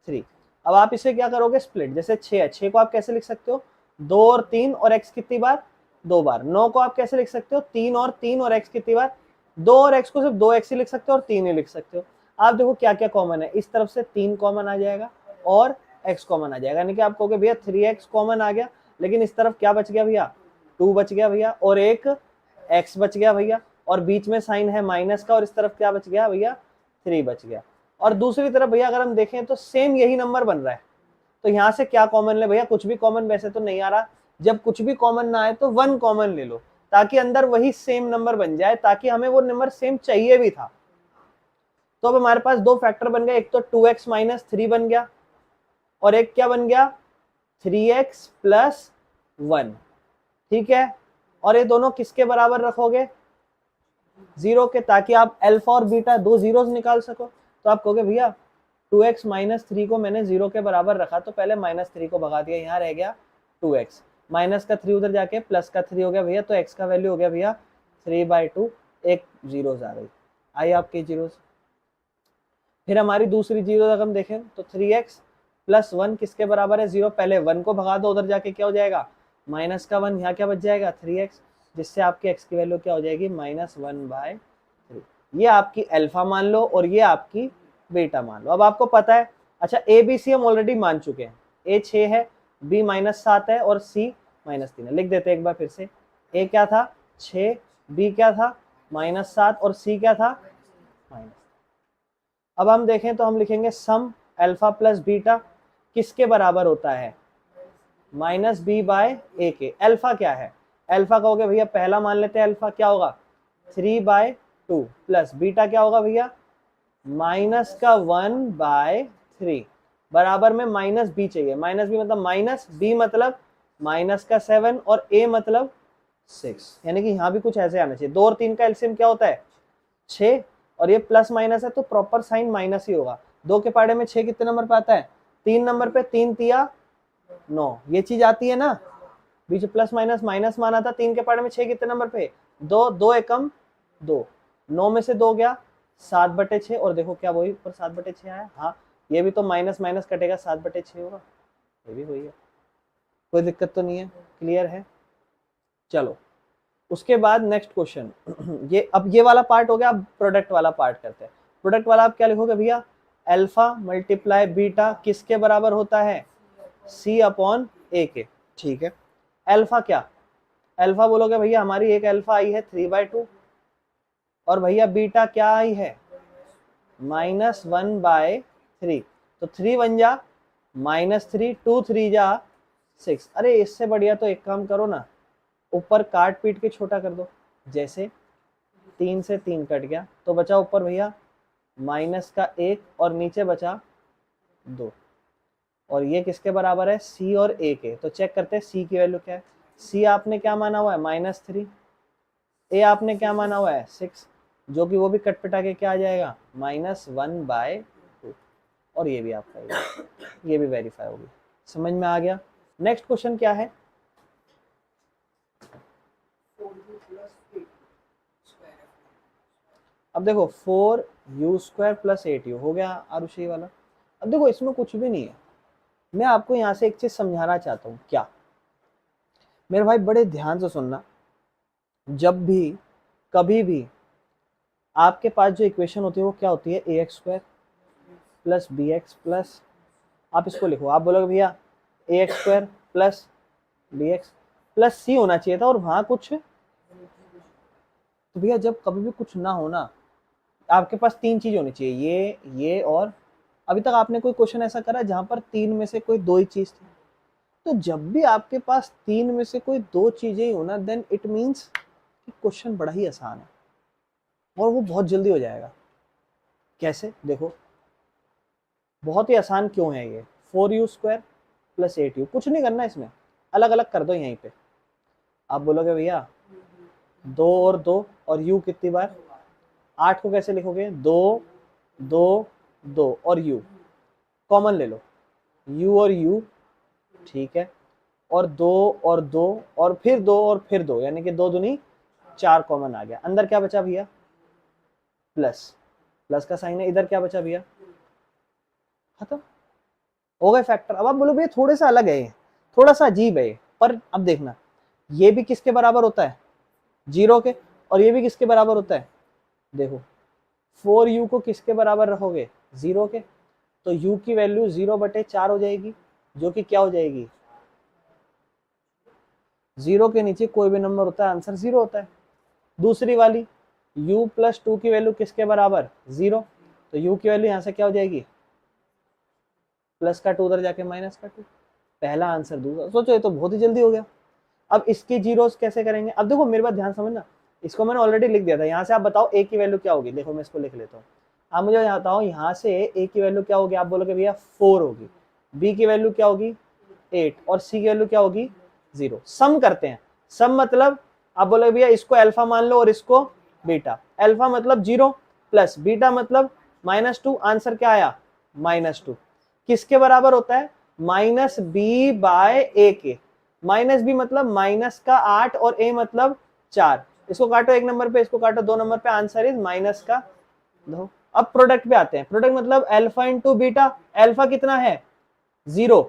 3। अब आप इसे क्या करोगे, स्प्लिट। जैसे 6 है, 6 को आप कैसे लिख सकते हो, 2 और 3 और x कितनी बार, 2 बार। 9 को आप कैसे लिख सकते हो, 3 और 3 और x कितनी बार, 2 और x को सिर्फ 2x ही लिख सकते हो और 3 ही लिख सकते हो। आप देखो क्या क्या कॉमन है, इस तरफ से 3 कॉमन आ जाएगा और x कॉमन आ जाएगा, यानी कि आप कहोगे भैया 3x कॉमन आ गया, लेकिन इस तरफ क्या बच गया भैया, 2 बच गया भैया और एक x बच गया भैया, और बीच में साइन है माइनस का, और इस तरफ क्या बच गया भैया, 3 बच गया। और दूसरी तरफ भैया अगर हम देखें तो सेम यही नंबर बन रहा है, तो यहाँ से क्या कॉमन ले भैया, कुछ भी कॉमन वैसे तो नहीं आ रहा। जब कुछ भी कॉमन ना आए तो 1 कॉमन ले लो, ताकि अंदर वही सेम नंबर बन जाए, ताकि हमें वो नंबर सेम चाहिए भी था। तो अब हमारे पास दो फैक्टर बन गए, एक तो 2x माइनस 3 बन गया और एक क्या बन गया, 3x प्लस 1। ठीक है, और ये दोनों किसके बराबर रखोगे, 0 के, ताकि आप अल्फा और बीटा दो जीरोस निकाल सको। तो आप कहोगे भैया 2x माइनस 3 को मैंने 0 के बराबर रखा, तो पहले -3 को भगा दिया, यहाँ रह गया 2x, माइनस का 3 उधर जाके प्लस का 3 हो गया भैया, तो x का वैल्यू हो गया भैया 3/2। एक जीरोस आ गई, आई आपकी जीरोस। फिर हमारी दूसरी जीरो अगर हम देखें तो 3x प्लस 1 किसके बराबर है, 0। पहले 1 को भगा दो, उधर जाके क्या हो जाएगा, माइनस का 1, यहाँ क्या बच जाएगा 3x, जिससे आपकी x की वैल्यू क्या हो जाएगी, -1/3। ये आपकी अल्फा मान लो और ये आपकी बीटा मान लो। अब आपको पता है, अच्छा a b c हम ऑलरेडी मान चुके हैं, a 6 है, b -7 है और c -3 है। लिख देते हैं एक बार फिर से, a क्या था 6, b क्या था -7 और c क्या था -। अब हम देखें तो हम लिखेंगे सम अल्फा प्लस बीटा किसके बराबर होता है, -b/a के। अल्फा क्या है, अल्फा कहोगे भैया पहला मान लेते हैं, अल्फा क्या होगा 3/2 प्लस बीटा क्या होगा भैया -1/3 बराबर में -b चाहिए। -b मतलब -b मतलब -7 और a मतलब 6, यानी कि यहाँ भी कुछ ऐसे आना चाहिए। 2 और 3 का एलसीएम क्या होता है 6, और ये प्लस माइनस है तो प्रॉपर साइन माइनस ही होगा। 2 के पाड़े में 6 कितने नंबर पे आता है, 3 नंबर पे, 3 तिया 9, ये चीज आती है ना। बीच प्लस माइनस माइनस माना था, 3 के पाड़े में 6 कितने नंबर पे 2, 2 एकम 2, 9 में से 2 गया 7/6, और देखो क्या वही ऊपर 7/6 आया। हाँ ये भी तो माइनस माइनस कटेगा 7/6 होगा, ये भी वही है, कोई दिक्कत तो नहीं है, क्लियर है। चलो उसके बाद नेक्स्ट क्वेश्चन ये अब ये वाला पार्ट हो गया, अब प्रोडक्ट वाला पार्ट करते हैं। प्रोडक्ट वाला आप क्या लिखोगे भैया, अल्फा मल्टीप्लाई बीटा किसके बराबर होता है, c/a के। ठीक है, अल्फा क्या, अल्फा बोलोगे भैया हमारी एक अल्फा आई है 3/2 और भैया बीटा क्या आई है -1/3, तो 3 बन जा -3, 2 3 जा 6। अरे इससे बढ़िया तो एक काम करो ना, ऊपर काट पीट के छोटा कर दो। जैसे 3 से 3 कट गया तो बचा ऊपर भैया -1 और नीचे बचा 2, और ये किसके बराबर है c और a के। तो चेक करते हैं c की वैल्यू क्या है। c आपने क्या माना हुआ है -3, a आपने क्या माना हुआ है 6, जो कि वो भी कट पिटा के क्या आ जाएगा -1/2, और ये भी आपका ये भी वेरीफाई होगी। समझ में आ गया। नेक्स्ट क्वेश्चन क्या है? अब देखो 4u² + 8u हो गया आरुषि वाला। अब देखो इसमें कुछ भी नहीं है, मैं आपको यहाँ से एक चीज समझाना चाहता हूँ। क्या? मेरे भाई बड़े ध्यान से सुनना, जब भी कभी भी आपके पास जो इक्वेशन होती है वो क्या होती है? ax² + bx प्लस, आप इसको लिखो, आप बोलोगे भैया ax² + bx + c होना चाहिए था और वहां कुछ, तो भैया जब कभी भी कुछ ना हो ना, आपके पास तीन चीज होनी चाहिए, ये और, अभी तक आपने कोई क्वेश्चन ऐसा करा जहां पर तीन में से कोई दो ही चीज थी? तो जब भी आपके पास तीन में से कोई दो चीजें ही हो ना, देन इट मीन्स कि क्वेश्चन बड़ा ही आसान है और वो बहुत जल्दी हो जाएगा। कैसे? देखो बहुत ही आसान क्यों है ये। 4u² + 8u, कुछ नहीं करना इसमें, अलग अलग कर दो यहीं पे। आप बोलोगे भैया 2 और 2 और u कितनी बार? 8 को कैसे लिखोगे? 2 2 2 और u कॉमन ले लो, u और u, ठीक है, और 2 और 2 और फिर 2 और फिर 2, यानी कि 2 दूनी 4 कॉमन आ गया। अंदर क्या बचा भैया? प्लस, प्लस का साइन है। इधर क्या बचा भैया? खत्म हो गए फैक्टर। अब आप बोलो भैया थोड़े सा अलग है, थोड़ा सा अजीब है, पर अब देखना, ये भी किसके बराबर होता है? 0 के, और ये भी किसके बराबर होता है? देखो 4u को किसके बराबर रखोगे? 0 के, तो u की वैल्यू 0/4 हो जाएगी, जो कि क्या हो जाएगी? 0 के नीचे कोई भी नंबर होता है, आंसर 0 होता है। दूसरी वाली u + 2 की वैल्यू किसके बराबर? 0, तो u की वैल्यू यहां से क्या हो जाएगी? प्लस का 2 उधर जाके माइनस का 2। पहला आंसर, दूसरा। सोचो ये तो बहुत ही जल्दी हो गया। अब इसकी जीरोस कैसे करेंगे? अब देखो मेरी बात ध्यान समझना, इसको मैंने ऑलरेडी लिख दिया था। यहाँ से आप बताओ a की वैल्यू क्या होगी? देखो मैं इसको लिख लेता हूँ। आप मुझे बताओ यहाँ से a की वैल्यू क्या होगी? आप बोलोगे भैया 4 होगी, b की वैल्यू क्या होगी? 8, और c की वैल्यू क्या होगी? 0। सम करते हैं। सम मतलब आप बोलोगे भैया इसको अल्फा मान लो और इसको बीटा। अल्फा मतलब 0 प्लस बीटा मतलब -2। आंसर क्या आया? -2। किसके बराबर होता है? -b/a के। -b मतलब -8 और a मतलब 4। इसको काटो एक नंबर पे, इसको काटो 2 नंबर पे, आंसर इज -2। अब प्रोडक्ट पे आते हैं। प्रोडक्ट मतलब अल्फा इंटू बीटा। अल्फा कितना है? 0,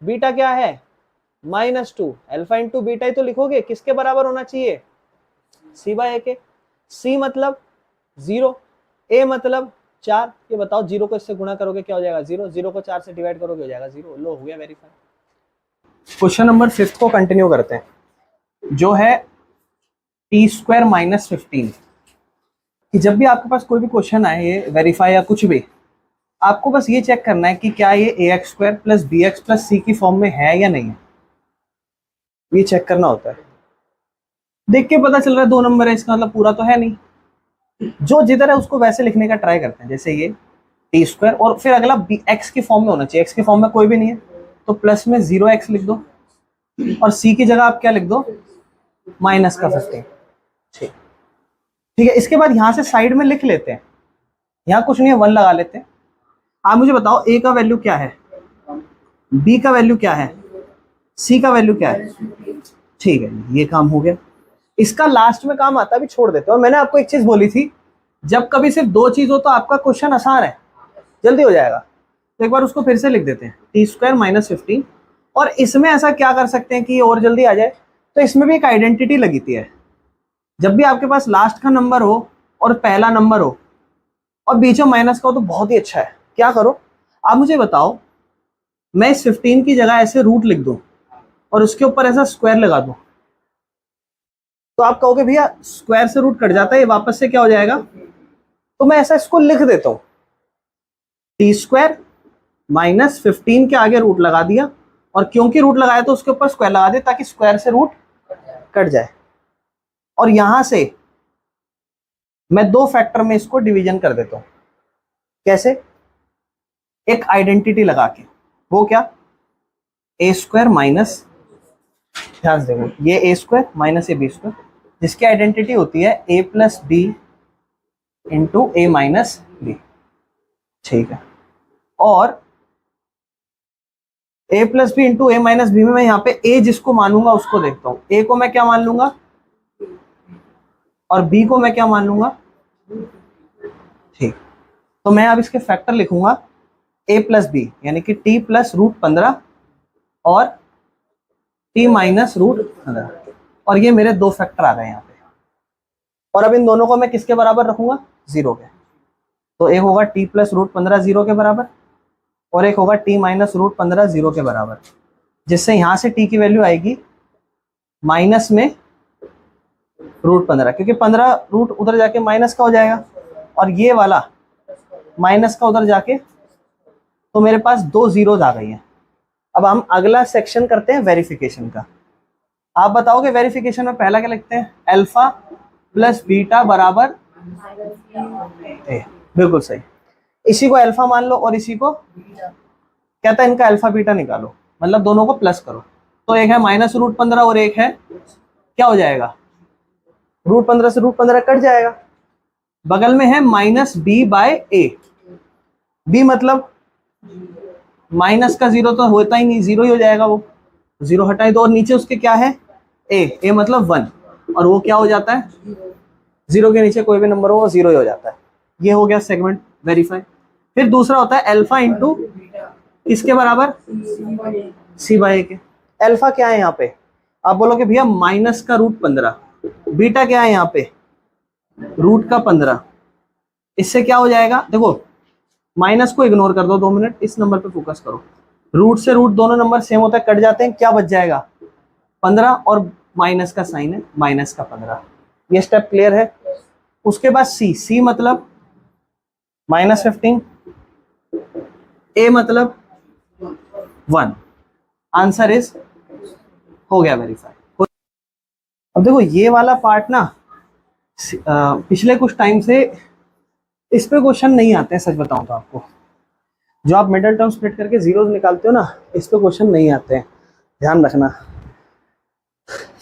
बीटा क्या है? -2। अल्फा इंटू बीटा ही तो लिखोगे, किसके बराबर होना चाहिए? c/a के। c मतलब 0, a मतलब 4। ये बताओ 0 को इससे गुणा करोगे क्या हो जाएगा? 0। 0 को 4 से डिवाइड करोगे हो जाएगा 0। लो हो गया वेरीफाई। क्वेश्चन नंबर 5 को कंटिन्यू करते हैं, जो है t² - 15। कि जब भी आपके पास कोई भी क्वेश्चन आए, ये वेरीफाई या कुछ भी, आपको बस ये चेक करना है कि क्या ये ax² + bx + c की फॉर्म में है या नहीं है। ये चेक करना होता है। देख के पता चल रहा है 2 नंबर है, इसका मतलब पूरा तो है नहीं। जो जिधर है उसको वैसे लिखने का ट्राई करते हैं, जैसे ये t², और फिर अगला x की फॉर्म में होना चाहिए। x की फॉर्म में कोई भी नहीं है, तो प्लस में 0x लिख दो, और c की जगह आप क्या लिख दो? -15। ठीक, ठीक है। इसके बाद यहां से साइड में लिख लेते हैं, यहाँ कुछ नहीं है, 1 लगा लेते हैं। आप मुझे बताओ a का वैल्यू क्या है, b का वैल्यू क्या है, c का वैल्यू क्या है? ठीक है, ये काम हो गया। इसका लास्ट में काम आता है, भी छोड़ देते हैं। और मैंने आपको एक चीज बोली थी, जब कभी सिर्फ 2 चीज हो तो आपका क्वेश्चन आसान है, जल्दी हो जाएगा। तो एक बार उसको फिर से लिख देते हैं, t² - 15। और इसमें ऐसा क्या कर सकते हैं कि और जल्दी आ जाए? तो इसमें भी एक आइडेंटिटी लगी थी है। जब भी आपके पास लास्ट का नंबर हो और पहला नंबर हो और बीच में माइनस का हो, तो बहुत ही अच्छा है। क्या करो, आप मुझे बताओ, मैं इस 15 की जगह ऐसे रूट लिख दूं और उसके ऊपर ऐसा स्क्वायर लगा दूं, तो आप कहोगे भैया स्क्वायर से रूट कट जाता है, ये वापस से क्या हो जाएगा? तो मैं ऐसा इसको लिख देता हूं, t² - 15 के आगे रूट लगा दिया, और क्योंकि रूट लगाया तो उसके ऊपर स्क्वायर लगा दिया, ताकि स्क्वायर से रूट कट जाए। और यहां से मैं 2 फैक्टर में इसको डिवीजन कर देता हूं। कैसे? एक आइडेंटिटी लगा के। वो क्या? a² माइनस, ध्यान से देखो, ये a² माइनस ये b², जिसकी आइडेंटिटी होती है a + b into a - b। ठीक है। और ए प्लस बी इंटू ए माइनस बी में मैं यहाँ पे ए जिसको मानूंगा उसको देखता हूँ। ए को मैं क्या मान लूंगा और बी को मैं क्या मान लूंगा, ठीक। तो मैं अब इसके फैक्टर लिखूंगा ए प्लस बी, यानी कि टी प्लस रूट 15 और टी माइनस रूट 15, और ये मेरे दो फैक्टर आ गए यहाँ पे। और अब इन दोनों को मैं किसके बराबर रखूंगा, 0 के। तो एक होगा टी प्लस रूट 15 0 के बराबर, और एक होगा टी माइनस रूट 15 0 के बराबर, जिससे यहाँ से टी की वैल्यू आएगी माइनस में रूट 15, क्योंकि 15 रूट उधर जाके माइनस का हो जाएगा, और ये वाला माइनस का उधर जाके, तो मेरे पास दो जीरोज आ गई हैं। अब हम अगला सेक्शन करते हैं वेरिफिकेशन का। आप बताओगे वेरिफिकेशन में पहला क्या लिखते हैं, अल्फा प्लस बीटा बराबर ए, बिल्कुल सही। इसी को अल्फा मान लो और इसी को, कहता है इनका अल्फा बीटा निकालो, मतलब दोनों को प्लस करो। तो एक है माइनस रूट 15 और एक है, क्या हो जाएगा, रूट 15 से रूट 15 कट जाएगा। बगल में है माइनस बी बाय ए, बी मतलब माइनस का 0 तो होता ही नहीं, 0 ही हो जाएगा, वो 0 हटाए दो, और नीचे उसके क्या है ए मतलब 1, और वो क्या हो जाता है, 0 के नीचे कोई भी नंबर हो वो 0 ही हो जाता है। ये हो गया सेगमेंट वेरीफाई। फिर दूसरा होता है अल्फा इंटू किसके बराबर, सी बाय ए के। अल्फा क्या है यहाँ पे, आप बोलोगे भैया माइनस का रूट 15, बीटा क्या है यहाँ पे, रूट का 15। इससे क्या हो जाएगा, देखो माइनस को इग्नोर कर दो 2 मिनट, इस नंबर पे फोकस करो। रूट से रूट दोनों नंबर सेम होता है, कट जाते हैं, क्या बच जाएगा 15, और माइनस का साइन है माइनस का 15। ये स्टेप क्लियर है। उसके बाद सी मतलब माइनस 15, ए मतलब 1, आंसर इज, हो गया वेरीफाई। अब देखो ये वाला पार्ट ना पिछले कुछ टाइम से इस पे क्वेश्चन नहीं आते हैं, सच बताऊं तो आपको। जो आप मिडिल टर्म स्प्लिट करके जीरोस निकालते हो ना, इस पे क्वेश्चन नहीं आते हैं, ध्यान रखना।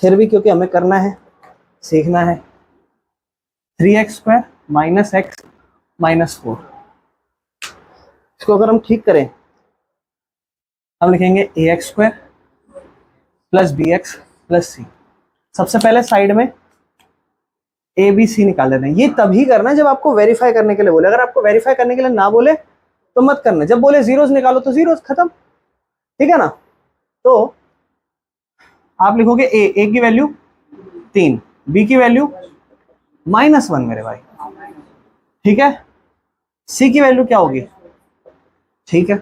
फिर भी क्योंकि हमें करना है, सीखना है। 3x² माइनस एक्स माइनस 4, इसको अगर हम ठीक करें, हम लिखेंगे ax² प्लस bx प्लस सी। सबसे पहले साइड में ए बी सी निकाल देते हैं। ये तभी करना है जब आपको वेरीफाई करने के लिए बोले। अगर आपको वेरीफाई करने के लिए ना बोले तो मत करना, जब बोले जीरोस निकालो तो जीरोस, खत्म, ठीक है ना। तो आप लिखोगे ए की वैल्यू 3, बी की वैल्यू -1 मेरे भाई, ठीक है। सी की वैल्यू क्या होगी, ठीक है।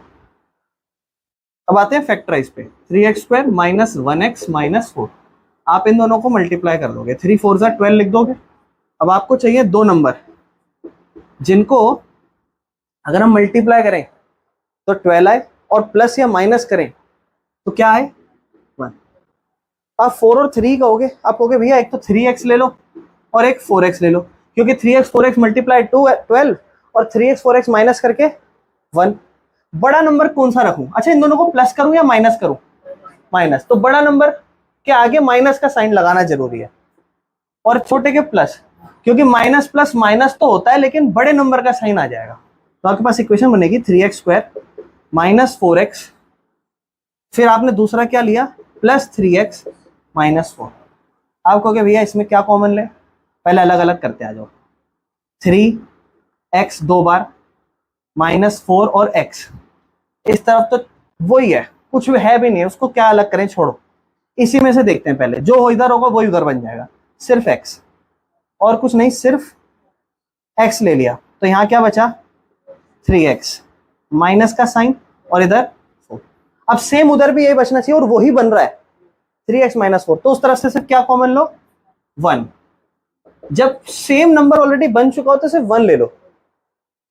अब आते हैं फैक्टराइज पे, 3x² माइनस 1x माइनस 4। आप इन दोनों को मल्टीप्लाई कर दोगे, 3 4 12 लिख दोगे। अब आपको चाहिए दो नंबर जिनको अगर हम मल्टीप्लाई करें तो 12 आए, और प्लस या माइनस करें तो क्या आए, 1। आप 4 और 3 कहोगे, आप कहोगे भैया एक तो 3x ले लो और एक 4x ले लो, क्योंकि 3x 4x मल्टीप्लाई 12 और 3x 4x माइनस करके 1। बड़ा नंबर कौन सा रखूं, अच्छा इन दोनों को प्लस करूं या माइनस करूं, माइनस। तो बड़ा नंबर के आगे माइनस का साइन लगाना जरूरी है, और छोटे के प्लस, क्योंकि माइनस प्लस माइनस तो होता है लेकिन बड़े नंबर का साइन आ जाएगा। तो आपके पास इक्वेशन बनेगी 3x² माइनस 4x, फिर आपने दूसरा क्या लिया प्लस 3x माइनस 4। आप कहोगे भैया इसमें क्या कॉमन ले, पहले अलग अलग करते आ जाओ। 3x 2 बार माइनस 4 और x, इस तरफ तो वही है, कुछ भी है भी नहीं है, उसको क्या अलग करें, छोड़ो। इसी में से देखते हैं पहले, जो इधर होगा वही उधर बन जाएगा, सिर्फ x और कुछ नहीं, सिर्फ x ले लिया। तो यहाँ क्या बचा 3x माइनस का साइन और इधर 4। अब सेम उधर भी यही बचना चाहिए और वही बन रहा है 3x माइनस 4, तो उस तरफ से सिर्फ क्या कॉमन लो 1। जब सेम नंबर ऑलरेडी बन चुका हो तो सिर्फ 1 ले लो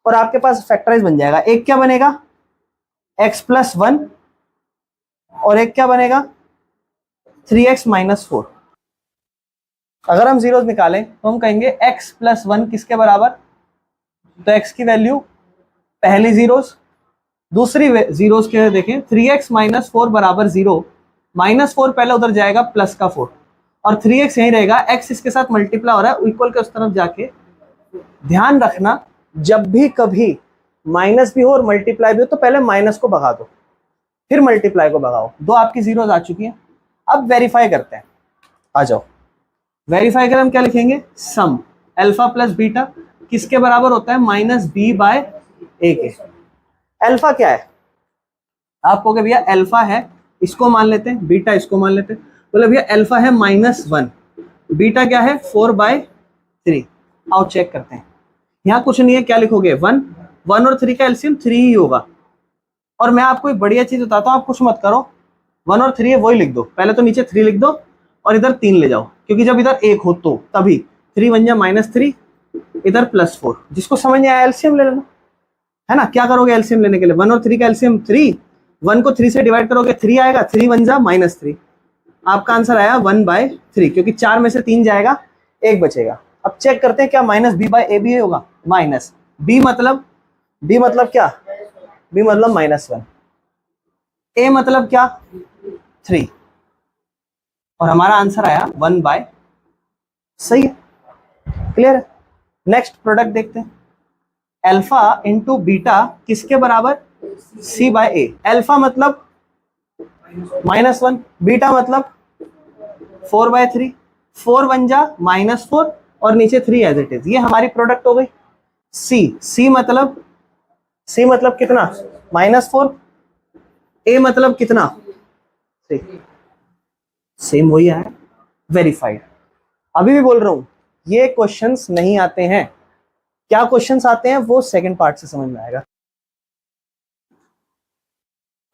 और आपके पास फैक्टराइज बन जाएगा। एक क्या बनेगा x प्लस 1 और एक क्या बनेगा 3x माइनस 4। अगर हम जीरोस निकालें तो हम कहेंगे x प्लस 1 किसके बराबर, तो x की वैल्यू पहली जीरोस, दूसरी जीरोस के देखें 3x माइनस 4 बराबर 0, -4 पहले उधर जाएगा प्लस का 4 और 3x यही रहेगा, x इसके साथ मल्टीप्लाई हो रहा है इक्वल के उस तरफ जाके। ध्यान रखना जब भी कभी माइनस भी हो और मल्टीप्लाई भी हो तो पहले माइनस को भगा दो, फिर मल्टीप्लाई को भगाओ, दो आपकी जीरोस आ चुकी हैं। अब वेरीफाई करते हैं, आ जाओ। वेरीफाई कर हम क्या लिखेंगे, सम अल्फा प्लस बीटा किसके बराबर होता है, माइनस बी बाय ए के। अल्फा क्या है, आप कहोगे भैया अल्फा है, इसको मान लेते हैं, बीटा इसको मान लेते हैं, बोले भैया अल्फा है -1, बीटा क्या है 4/3। आओ चेक करते हैं, यहाँ कुछ नहीं है, क्या लिखोगे 1 1 और 3 का एलसीएम 3 ही होगा। और मैं आपको एक बढ़िया चीज बताता हूँ, आप कुछ मत करो, 1 और 3 है वही लिख दो, पहले तो नीचे 3 लिख दो और इधर 3 ले जाओ, क्योंकि जब इधर 1 हो तो तभी 3 1 जा -3, इधर +4। जिसको समझ नहीं आया एलसीएम ले लेना, है ना। क्या करोगे एलसीएम लेने के लिए, 1 और 3 का एलसीएम 3, 1 को 3 से डिवाइड करोगे 3 आएगा, 3 1 जा -3, आपका आंसर आया 1/3, क्योंकि 4 में से 3 जाएगा, 1 बचेगा। अब चेक करते हैं क्या माइनस बी बाय ए भी होगा, माइनस बी मतलब क्या, बी मतलब -1, ए मतलब क्या 3, और हमारा आंसर आया 1/, सही है, क्लियर है। नेक्स्ट प्रोडक्ट देखते हैं, अल्फा इंटू बीटा किसके बराबर, सी बाय ए। अल्फा मतलब -1, बीटा मतलब 4/3, 4 1 जा -4 और नीचे 3 एज इट इज, ये हमारी प्रोडक्ट हो गई। सी मतलब कितना, -4, ए मतलब कितना 3, सेम वही है, वेरीफाइड। अभी भी बोल रहा हूं ये क्वेश्चंस नहीं आते हैं, क्या क्वेश्चंस आते हैं वो सेकंड पार्ट से समझ में आएगा।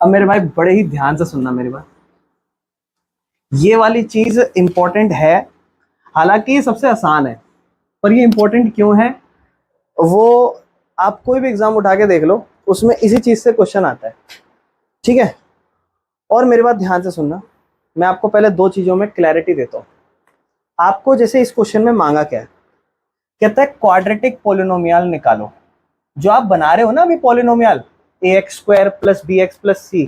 अब मेरे भाई बड़े ही ध्यान से सुनना मेरी बात, ये वाली चीज इंपॉर्टेंट है, हालांकि ये सबसे आसान है, पर ये इंपॉर्टेंट क्यों है वो आप कोई भी एग्जाम उठा के देख लो, उसमें इसी चीज से क्वेश्चन आता है, ठीक है। और मेरी बात ध्यान से सुनना, मैं आपको पहले दो चीजों में क्लैरिटी देता हूँ। आपको जैसे इस क्वेश्चन में मांगा क्या है, कहता है क्वाड्रेटिक पोलिनोमियल निकालो। जो आप बना रहे हो ना अभी पोलिनोमियल, ax² + bx + c,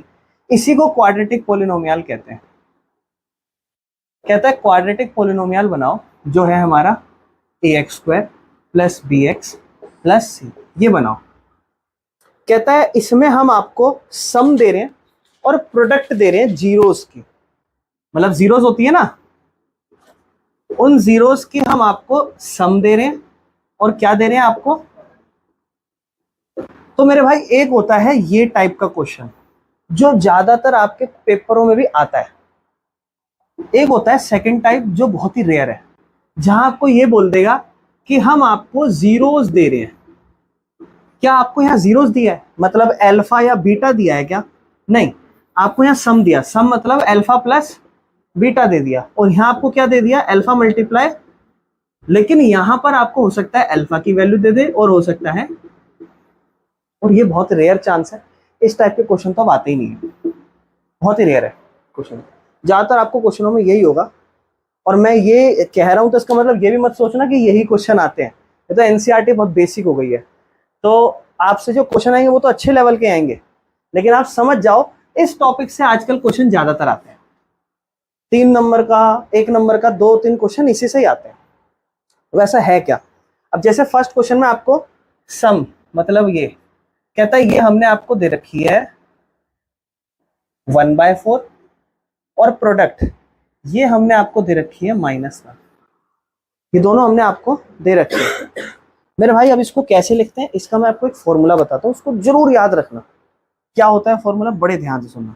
इसी को क्वाड्रेटिक पोलिनोमियल कहते हैं। कहता है क्वाड्रेटिक पोलिनोमियल बनाओ, जो है हमारा ax² + bx + c, ये बनाओ। कहता है इसमें हम आपको सम दे रहे हैं और प्रोडक्ट दे रहे हैं जीरोस की, मतलब जीरोस होती है ना, उन जीरोस की हम आपको सम दे रहे हैं और क्या दे रहे हैं आपको। तो मेरे भाई एक होता है ये टाइप का क्वेश्चन जो ज्यादातर आपके पेपरों में भी आता है, एक होता है सेकंड टाइप जो बहुत ही रेयर है, जहां आपको ये बोल देगा कि हम आपको जीरोस दे रहे हैं। क्या आपको यहाँ जीरोस दिया है मतलब अल्फा या बीटा दिया है क्या, नहीं, आपको यहाँ सम दिया, सम मतलब अल्फा प्लस बीटा दे दिया, और यहाँ आपको क्या दे दिया, अल्फा मल्टीप्लाई। लेकिन यहां पर आपको हो सकता है अल्फा की वैल्यू दे दे, और हो सकता है, और ये बहुत रेयर चांस है, इस टाइप के क्वेश्चन तो अब आते ही नहीं है, बहुत ही रेयर है क्वेश्चन, ज्यादातर आपको क्वेश्चनों में यही होगा। और मैं ये कह रहा हूं तो इसका मतलब ये भी मत सोचना कि यही क्वेश्चन आते हैं, ये तो एनसीईआरटी बहुत बेसिक हो गई है, तो आपसे जो क्वेश्चन आएंगे वो तो अच्छे लेवल के आएंगे, लेकिन आप समझ जाओ इस टॉपिक से आजकल क्वेश्चन ज्यादातर आते हैं, 3 नंबर का, 1 नंबर का 2-3 क्वेश्चन इसी से ही आते हैं। वैसा है क्या, अब जैसे फर्स्ट क्वेश्चन में आपको सम मतलब ये कहता है, ये हमने आपको दे रखी है 1/4, और प्रोडक्ट ये हमने आपको दे रखी है -1, ये दोनों हमने आपको दे रखी है मेरे भाई। अब इसको कैसे लिखते हैं, इसका मैं आपको एक फॉर्मूला बताता हूँ, उसको जरूर याद रखना। क्या होता है फॉर्मूला, बड़े ध्यान से सुनना।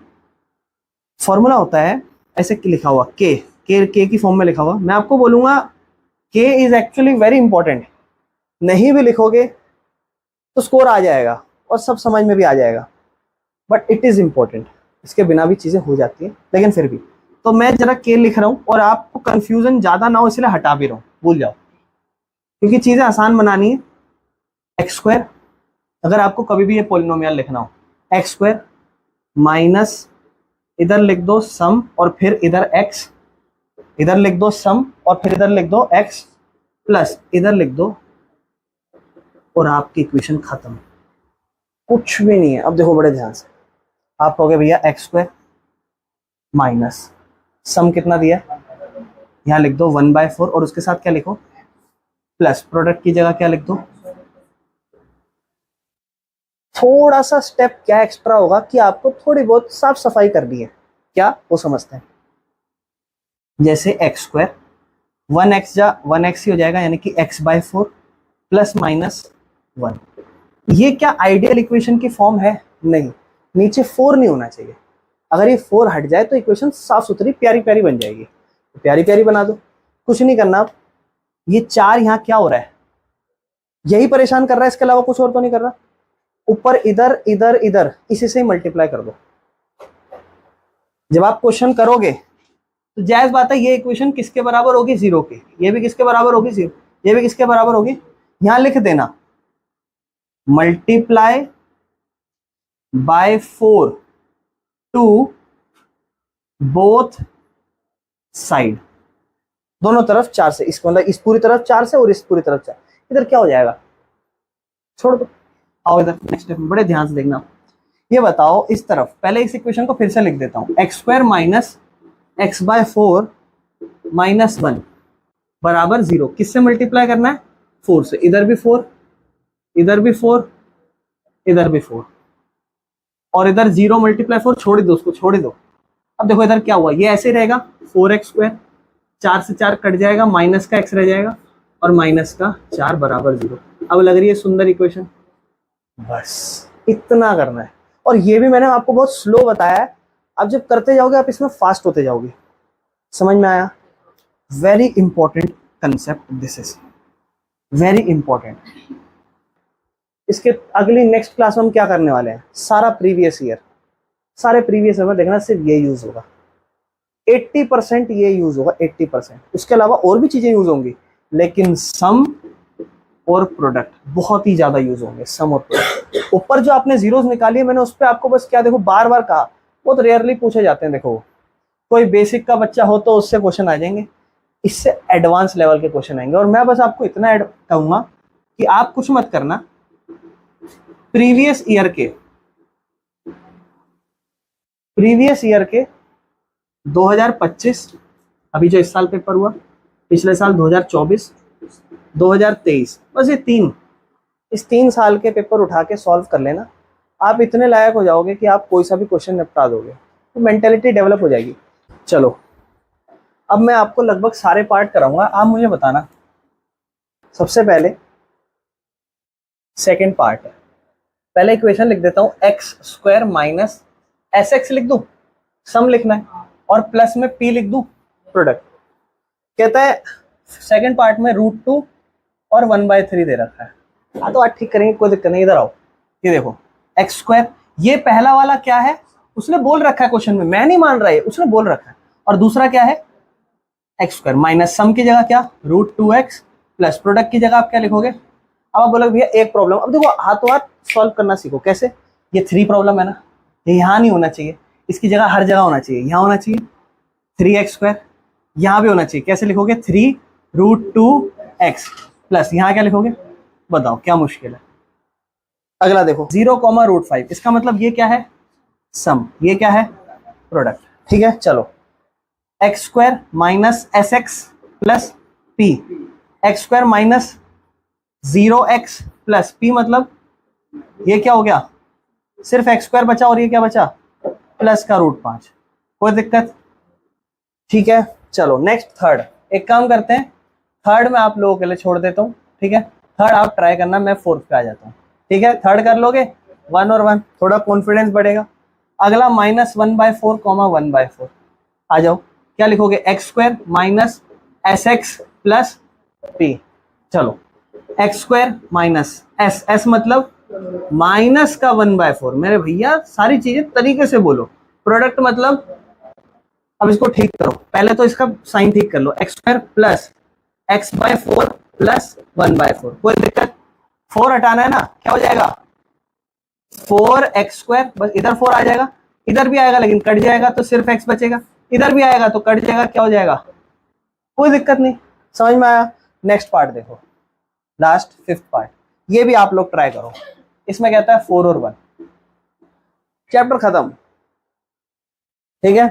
फॉर्मूला होता है ऐसे लिखा हुआ के की फॉर्म में लिखा हुआ, मैं आपको बोलूंगा के इज एक्चुअली वेरी इंपॉर्टेंट, नहीं भी लिखोगे तो स्कोर आ जाएगा और सब समझ में भी आ जाएगा, बट इट इज इंपॉर्टेंट, इसके बिना भी चीजें हो जाती है, लेकिन फिर भी तो मैं जरा के लिख रहा हूं और आपको कंफ्यूजन ज्यादा ना हो इसलिए हटा भी रहा हूं, भूल जाओ, क्योंकि चीजें आसान बनानी है। x², अगर आपको कभी भी ये पोलिनोमियल लिखना हो, x² माइनस इधर लिख दो सम और फिर इधर x, इधर लिख दो सम और फिर इधर लिख दो x प्लस इधर लिख दो, और आपकी इक्वेशन खत्म, कुछ भी नहीं है। अब देखो बड़े ध्यान से, आप कहोगे भैया x² माइनस सम कितना दिया, यहां लिख दो 1/4 और उसके साथ क्या लिखो, प्लस प्रोडक्ट की जगह क्या लिख दो, थोड़ा सा स्टेप क्या एक्स्ट्रा होगा कि आपको थोड़ी बहुत साफ सफाई करनी है, क्या वो समझते हैं। जैसे एक्स स्क्वायर, 1x जा 1x ही हो जाएगा, यानी कि x/4 प्लस माइनस 1। ये क्या आइडियल इक्वेशन की फॉर्म है? नहीं, नीचे 4 नहीं होना चाहिए। अगर ये 4 हट जाए तो इक्वेशन साफ सुथरी प्यारी प्यारी बन जाएगी, तो प्यारी प्यारी बना दो, कुछ नहीं करना। ये 4 यहाँ क्या हो रहा है, यही परेशान कर रहा है, इसके अलावा कुछ और तो नहीं कर रहा। ऊपर इधर इधर इधर इसी से ही मल्टीप्लाई कर दो। जब आप क्वेश्चन करोगे तो जायज बात है, ये इक्वेशन किसके बराबर होगी? 0 के। ये भी किसके बराबर होगी? 0। ये भी किसके बराबर होगी? यहां लिख देना multiply by 4 to both side, दोनों तरफ 4 से। इसको मतलब इस पूरी तरफ 4 से और इस पूरी तरफ 4। इधर क्या हो जाएगा? छोड़ दो। आओ इधर नेक्स्ट स्टेप में बड़े ध्यान से देखना। ये बताओ इस तरफ, पहले इस इक्वेशन को फिर से लिख देता हूं, x square minus x/4 minus 1 बराबर 0। किससे मल्टीप्लाई करना है? 4 से। इधर भी 4, इधर भी 4, इधर भी 4, और इधर 0 मल्टीप्लाई 4, छोड़ दो उसको, छोड़ दो। अब देखो इधर क्या हुआ, ये ऐसे रहेगा 4x², 4 से 4 कट जाएगा, माइनस का x रह जाएगा, और माइनस का 4 बराबर 0। अब लग रही है सुंदर इक्वेशन। बस इतना करना है, और ये भी मैंने आपको बहुत स्लो बताया है। आप जब करते जाओगे आप इसमें फास्ट होते जाओगे। समझ में आया? Very important concept, this is very important. इसके अगली नेक्स्ट क्लास में हम क्या करने वाले हैं, सारा प्रीवियस ईयर, सारे प्रीवियस ईयर में देखना सिर्फ ये यूज होगा। 80% ये यूज होगा, 80%। उसके अलावा और भी चीजें यूज होंगी, लेकिन सम और प्रोडक्ट बहुत ही ज्यादा यूज होंगे। सम और प्रोडक्ट। ऊपर जो आपने जीरोस निकाली है, मैंने उस पर आपको बस क्या देखो बार बार कहा, बहुत रेयरली पूछे जाते हैं। देखो कोई बेसिक का बच्चा हो तो उससे क्वेश्चन आ जाएंगे, इससे एडवांस लेवल के क्वेश्चन आएंगे। और मैं बस आपको इतना ऐड कहूंगा कि आप कुछ मत करना, प्रीवियस ईयर के 2025, अभी जो इस साल पेपर हुआ, पिछले साल 2024, 2023, बस ये इस 3 साल के पेपर उठा के सॉल्व कर लेना। आप इतने लायक हो जाओगे कि आप कोई सा भी क्वेश्चन निपटा दोगे, तो मेंटेलिटी डेवलप हो जाएगी। चलो अब मैं आपको लगभग सारे पार्ट कराऊंगा, आप मुझे बताना। सबसे पहले सेकंड पार्ट है, पहले इक्वेशन लिख देता हूं, x square minus S x लिख दूं, सम लिखना है, और प्लस में पी लिख दूं, प्रोडक्ट। कहता है सेकंड पार्ट में √2 और 1/3 दे रखा है। हाँ तो आज ठीक करेंगे, कोई दिक्कत नहीं। इधर आओ, ये देखो एक्स स्क्वायर, ये पहला वाला क्या है, उसने बोल रखा है क्वेश्चन में, मैं नहीं मान रहा है, उसने बोल रखा है। और दूसरा क्या है, एक्स स्क्वायर माइनस सम की जगह क्या, √2x प्लस प्रोडक्ट की जगह आप क्या लिखोगे। अब आप बोलोगे भैया एक प्रॉब्लम, अब देखो हाथों हाथ सॉल्व करना सीखो। कैसे? ये 3 प्रॉब्लम है ना, ये यहाँ नहीं होना चाहिए, इसकी जगह हर जगह होना चाहिए। यहाँ होना चाहिए 3x², यहाँ भी होना चाहिए। कैसे लिखोगे, 3√2x प्लस यहाँ क्या लिखोगे, बताओ क्या मुश्किल है। अगला देखो 0,5, इसका मतलब ये क्या है, सम, ये क्या है, प्रोडक्ट। ठीक है, चलो x square minus S x plus P, x square minus 0x plus P, मतलब ये क्या हो गया, सिर्फ एक्स स्क्वायर बचा, और ये क्या बचा, प्लस का √5। कोई दिक्कत? ठीक है, चलो नेक्स्ट थर्ड। एक काम करते हैं, थर्ड में आप लोगों के लिए छोड़ देता हूँ। ठीक है, थर्ड आप ट्राई करना, मैं फोर्थ पे आ जाता हूँ। ठीक है, थर्ड कर लोगे, 1 और 1, थोड़ा कॉन्फिडेंस बढ़ेगा। अगला -1/4, 1/4 आ जाओ, क्या लिखोगे, x square minus S x plus P. चलो एक्स स्क्वायर माइनस एस मतलब माइनस का 1/4। मेरे भैया सारी चीजें तरीके से बोलो। प्रोडक्ट मतलब, अब इसको ठीक करो, पहले तो इसका साइन ठीक कर लो, x square plus x/4 plus 1/4। कोई दिक्कत? 4 हटाना है ना, क्या हो जाएगा, 4x², बस इधर 4 आ जाएगा, इधर भी आएगा लेकिन कट जाएगा, तो सिर्फ x बचेगा, इधर भी आएगा तो कट जाएगा, क्या हो जाएगा, कोई दिक्कत नहीं। समझ में आया? नेक्स्ट पार्ट देखो, लास्ट 5th पार्ट, ये भी आप लोग ट्राई करो। इसमें कहता है 4 और 1, चैप्टर खत्म। ठीक है,